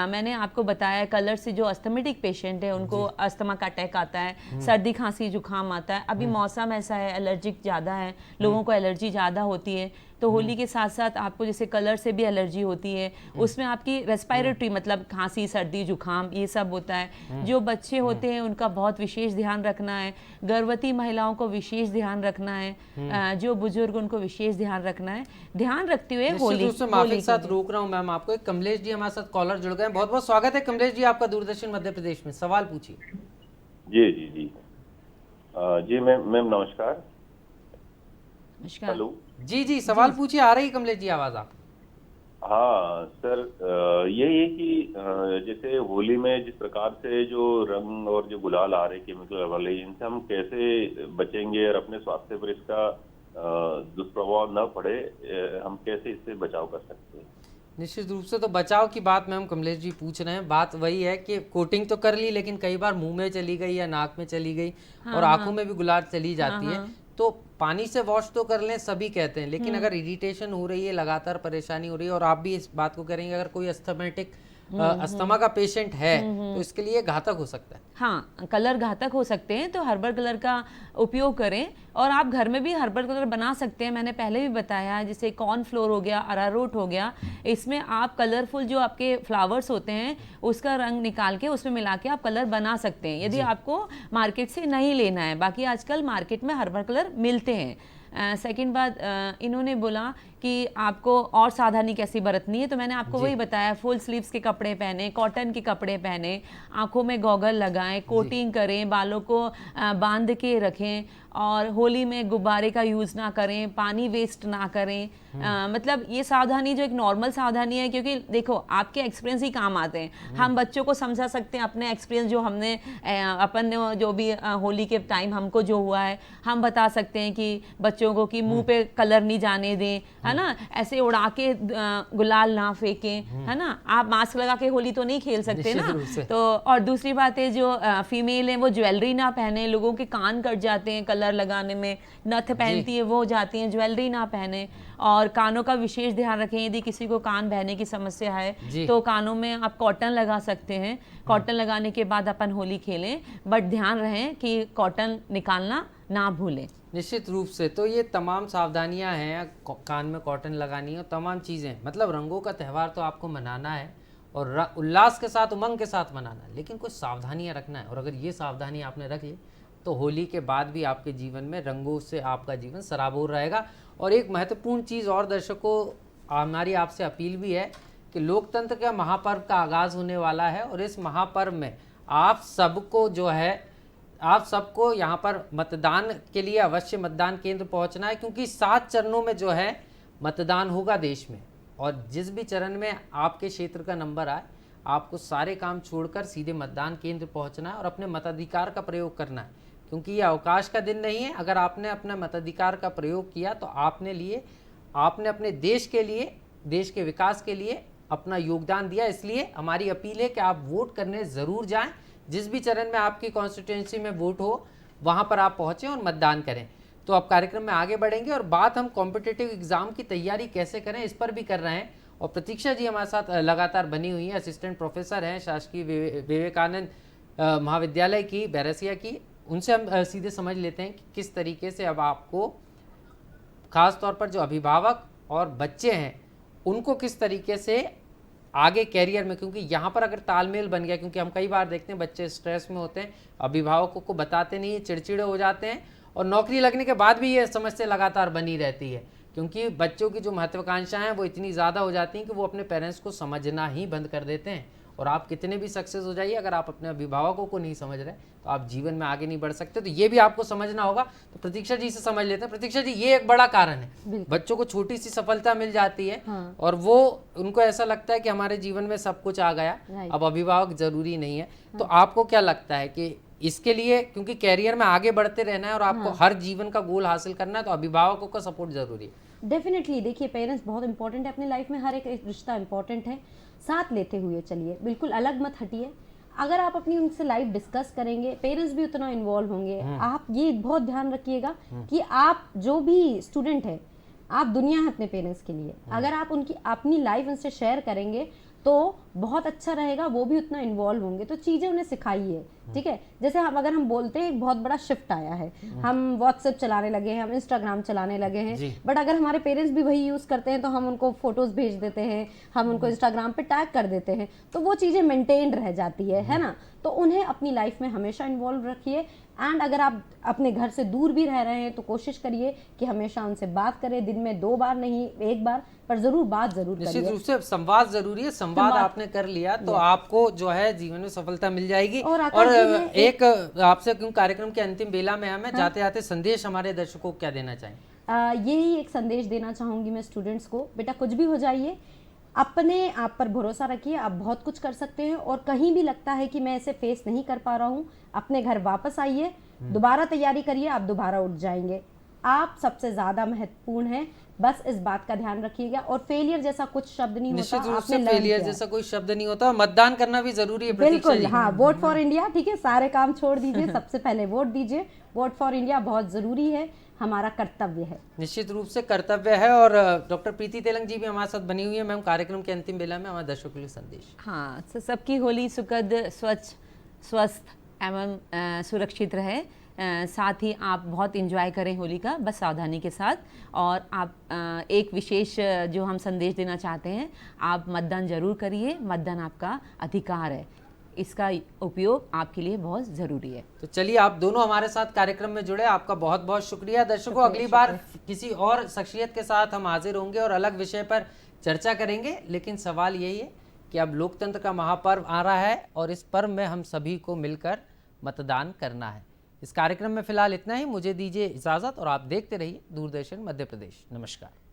मैंने आपको बताया कलर से जो अस्थमेटिक पेशेंट है उनको अस्थमा का अटैक आता है, सर्दी खांसी जुकाम आता है। अभी मौसम ऐसा है, एलर्जिक ज़्यादा है, लोगों को एलर्जी ज़्यादा होती है, तो होली के साथ साथ आपको जैसे कलर से भी एलर्जी होती है, उसमें आपकी रेस्पिरेटरी मतलब खांसी, सर्दी, जुकाम ये सब होता है। जो बच्चे होते हैं उनका बहुत विशेष ध्यान रखना है, गर्भवती महिलाओं को विशेष ध्यान रखना है, जो बुजुर्ग उनको विशेष ध्यान रखना है। ध्यान रखते हुए होली के साथ रोक रहा हूँ मैम आपको। कमलेश जी हमारे साथ कॉलर जुड़ गए, बहुत बहुत स्वागत है कमलेश जी आपका दूरदर्शन मध्य प्रदेश में। सवाल पूछिए। जी जी जी जी मैम नमस्कार। हेलो जी जी सवाल पूछिए, आ रही है कमलेश जी आवाज आप। हाँ सर, यही है कि जैसे होली में जिस प्रकार से जो रंग और जो गुलाल आ रहे केमिकल वाले, इनसे हम कैसे बचेंगे और अपने स्वास्थ्य पर इसका दुष्प्रभाव न पड़े, हम कैसे इससे बचाव कर सकते हैं? निश्चित रूप से तो बचाव की बात मैम कमलेश जी पूछ रहे हैं। बात वही है कि कोटिंग तो कर ली, लेकिन कई बार मुंह में चली गई या नाक में चली गई और आंखों में भी गुलाल चली जाती है, तो पानी से वॉश तो कर लें सभी कहते हैं, लेकिन अगर इरिटेशन हो रही है, लगातार परेशानी हो रही है, और आप भी इस बात को करेंगे अगर कोई अस्थमेटिक अस्थमा का पेशेंट है तो इसके लिए घातक हो सकता है। हाँ, कलर घातक हो सकते हैं, तो हर्बल कलर का उपयोग करें। और आप घर में भी हर्बल कलर बना सकते हैं, मैंने पहले भी बताया, जैसे कॉर्नफ्लोर हो गया, अरारोट हो गया, इसमें आप कलरफुल जो आपके फ्लावर्स होते हैं उसका रंग निकाल के उसमें मिला के आप कलर बना सकते हैं, यदि आपको मार्केट से नहीं लेना है। बाकी आजकल मार्केट में हर्बल कलर मिलते हैं। सेकंड बात, इन्होंने बोला कि आपको और सावधानी कैसी बरतनी है, तो मैंने आपको वही बताया, फुल स्लीव्स के कपड़े पहने, कॉटन के कपड़े पहने, आंखों में गॉगल लगाएं, कोटिंग करें, बालों को बांध के रखें, और होली में गुब्बारे का यूज़ ना करें, पानी वेस्ट ना करें। मतलब ये सावधानी जो एक नॉर्मल सावधानी है, क्योंकि देखो आपके एक्सपीरियंस ही काम आते हैं। हम बच्चों को समझा सकते हैं अपने एक्सपीरियंस, जो हमने अपन ने जो भी होली के टाइम हमको जो हुआ है, हम बता सकते हैं कि बच्चों को कि मुंह पे कलर नहीं जाने दें, है ना, ऐसे उड़ा के गुलाल ना फेंकें, है ना। आप मास्क लगा के होली तो नहीं खेल सकते ना। तो और दूसरी बात है, जो फीमेल है वो ज्वेलरी ना पहने, लोगों के कान कट जाते हैं कलर लगाने में, नथ पहनती है वो हो जाती हैं, ज्वेलरी ना पहने, और कानों का विशेष ध्यान रखें। यदि किसी को कान बहने की समस्या है तो कानों में आप कॉटन लगा सकते हैं, कॉटन लगाने के बाद अपन होली खेलें, बट ध्यान रहें कि कॉटन निकालना ना भूलें। निश्चित रूप से। तो ये तमाम सावधानियां हैं, कान में कॉटन लगानी है, तमाम चीज़ें, मतलब रंगों का त्यौहार तो आपको मनाना है और उल्लास के साथ, उमंग के साथ मनाना है, लेकिन कुछ सावधानियां रखना है। और अगर ये सावधानी आपने रख ली तो होली के बाद भी आपके जीवन में रंगों से आपका जीवन सराबोर रहेगा। और एक महत्वपूर्ण चीज़ और दर्शकों, हमारी आपसे अपील भी है कि लोकतंत्र का महापर्व का आगाज़ होने वाला है, और इस महापर्व में आप सबको जो है, आप सबको यहाँ पर मतदान के लिए अवश्य मतदान केंद्र पहुँचना है, क्योंकि 7 चरणों में जो है मतदान होगा देश में, और जिस भी चरण में आपके क्षेत्र का नंबर आए, आपको सारे काम छोड़कर सीधे मतदान केंद्र पहुँचना है और अपने मताधिकार का प्रयोग करना है, क्योंकि ये अवकाश का दिन नहीं है। अगर आपने अपना मताधिकार का प्रयोग किया तो आपने अपने देश के लिए, देश के विकास के लिए अपना योगदान दिया। इसलिए हमारी अपील है कि आप वोट करने ज़रूर जाएं। जिस भी चरण में आपकी कॉन्स्टिट्यूंसी में वोट हो वहाँ पर आप पहुँचें और मतदान करें। तो अब कार्यक्रम में आगे बढ़ेंगे और बात हम कॉम्पिटिटिव एग्ज़ाम की तैयारी कैसे करें इस पर भी कर रहे हैं। और प्रतीक्षा जी हमारे साथ लगातार बनी हुई हैं, असिस्टेंट प्रोफेसर हैं शासकीय विवेकानंद महाविद्यालय की, बैरसिया की। उनसे हम सीधे समझ लेते हैं कि किस तरीके से अब आपको, ख़ास तौर पर जो अभिभावक और बच्चे हैं, उनको किस तरीके से आगे कैरियर में, क्योंकि यहाँ पर अगर तालमेल बन गया, क्योंकि हम कई बार देखते हैं बच्चे स्ट्रेस में होते हैं, अभिभावकों को बताते नहीं, चिड़चिड़े हो जाते हैं, और नौकरी लगने के बाद भी ये समस्या लगातार बनी रहती है, क्योंकि बच्चों की जो महत्वाकांक्षाएं हैं वो इतनी ज़्यादा हो जाती हैं कि वो अपने पेरेंट्स को समझना ही बंद कर देते हैं। और आप कितने भी सक्सेस हो जाइए, अगर आप अपने अभिभावकों को नहीं समझ रहे तो आप जीवन में आगे नहीं बढ़ सकते। तो ये भी आपको समझना होगा। तो प्रतीक्षा जी से समझ लेते हैं। प्रतीक्षा जी, ये एक बड़ा कारण है, बच्चों को छोटी सी सफलता मिल जाती है और वो, उनको ऐसा लगता है कि हमारे जीवन में सब कुछ आ गया, अब अभिभावक जरूरी नहीं है। तो आपको क्या लगता है कि इसके लिए, क्योंकि कैरियर में आगे बढ़ते रहना है और आपको हर जीवन का गोल हासिल करना है, तो अभिभावकों का सपोर्ट जरूरी है? डेफिनेटली। देखिए, पेरेंट्स बहुत इंपॉर्टेंट है अपनी लाइफ में, हर एक रिश्ता इंपॉर्टेंट है। साथ लेते हुए चलिए, बिल्कुल अलग मत हटिए। अगर आप अपनी उनसे लाइफ डिस्कस करेंगे, पेरेंट्स भी उतना इन्वॉल्व होंगे। आप ये बहुत ध्यान रखिएगा कि आप जो भी स्टूडेंट है, आप दुनिया है अपने पेरेंट्स के लिए। अगर आप उनकी अपनी लाइफ उनसे शेयर करेंगे तो बहुत अच्छा रहेगा, वो भी उतना इन्वॉल्व होंगे। तो चीज़ें उन्हें सिखाइए, ठीक है। जैसे अगर हम बोलते हैं एक बहुत बड़ा शिफ्ट आया है, हम व्हाट्सएप चलाने लगे हैं, हम इंस्टाग्राम चलाने लगे हैं, बट अगर हमारे पेरेंट्स भी वही यूज़ करते हैं तो हम उनको फोटोज़ भेज देते हैं, हम उनको इंस्टाग्राम पे टैग कर देते हैं, तो वो चीज़ें मेंटेन रह जाती है ना। तो उन्हें अपनी लाइफ में हमेशा इन्वॉल्व रखिए। एंड अगर आप अपने घर से दूर भी रह रहे हैं तो कोशिश करिए कि हमेशा उनसे बात करें, दिन में 2 बार नहीं 1 बार, पर जरूर बात जरूर करिए। निश्चित रूप से संवाद जरूरी है। संवाद आपने कर लिया तो आपको जो है जीवन में सफलता मिल जाएगी। और एक आपसे, क्यों कार्यक्रम के अंतिम बेला में हमें जाते जाते संदेश हमारे दर्शकों को क्या देना चाहें? यही एक संदेश देना चाहूंगी मैं स्टूडेंट्स को, बेटा कुछ भी हो जाइए, अपने आप पर भरोसा रखिए, आप बहुत कुछ कर सकते हैं। और कहीं भी लगता है कि मैं इसे फेस नहीं कर पा रहा हूँ, अपने घर वापस आइए, दोबारा तैयारी करिए, आप दोबारा उठ जाएंगे। आप सबसे ज्यादा महत्वपूर्ण हैं, बस इस बात का ध्यान रखिएगा। और फेलियर जैसा कुछ शब्द नहीं होता। निश्चित रूप से फेलियर जैसा कोई शब्द नहीं होता। मतदान करना भी जरूरी है। बिल्कुल, हाँ, वोट फॉर इंडिया, ठीक है, सारे काम छोड़ दीजिए, सबसे पहले वोट दीजिए। वोट फॉर इंडिया बहुत जरूरी है, हमारा कर्तव्य है। निश्चित रूप से कर्तव्य है। और डॉक्टर प्रीति तेलंग जी भी हमारे साथ बनी हुई है। मैम, कार्यक्रम के अंतिम बेला में हमारे दर्शकों के लिए संदेश। हाँ, सबकी होली सुखद, स्वच्छ, स्वस्थ एवं सुरक्षित रहे। साथ ही आप बहुत एंजॉय करें होली का, बस सावधानी के साथ। और आप एक विशेष जो हम संदेश देना चाहते हैं, आप मतदान जरूर करिए। मतदान आपका अधिकार है। इसका उपयोग आपके लिए बहुत ज़रूरी है। तो चलिए, आप दोनों हमारे साथ कार्यक्रम में जुड़े, आपका बहुत बहुत शुक्रिया। दर्शकों, अगली बार किसी और शख्सियत के साथ हम हाजिर होंगे और अलग विषय पर चर्चा करेंगे, लेकिन सवाल यही है कि अब लोकतंत्र का महापर्व आ रहा है और इस पर्व में हम सभी को मिलकर मतदान करना है। इस कार्यक्रम में फिलहाल इतना ही, मुझे दीजिए इजाज़त और आप देखते रहिए दूरदर्शन मध्य प्रदेश। नमस्कार।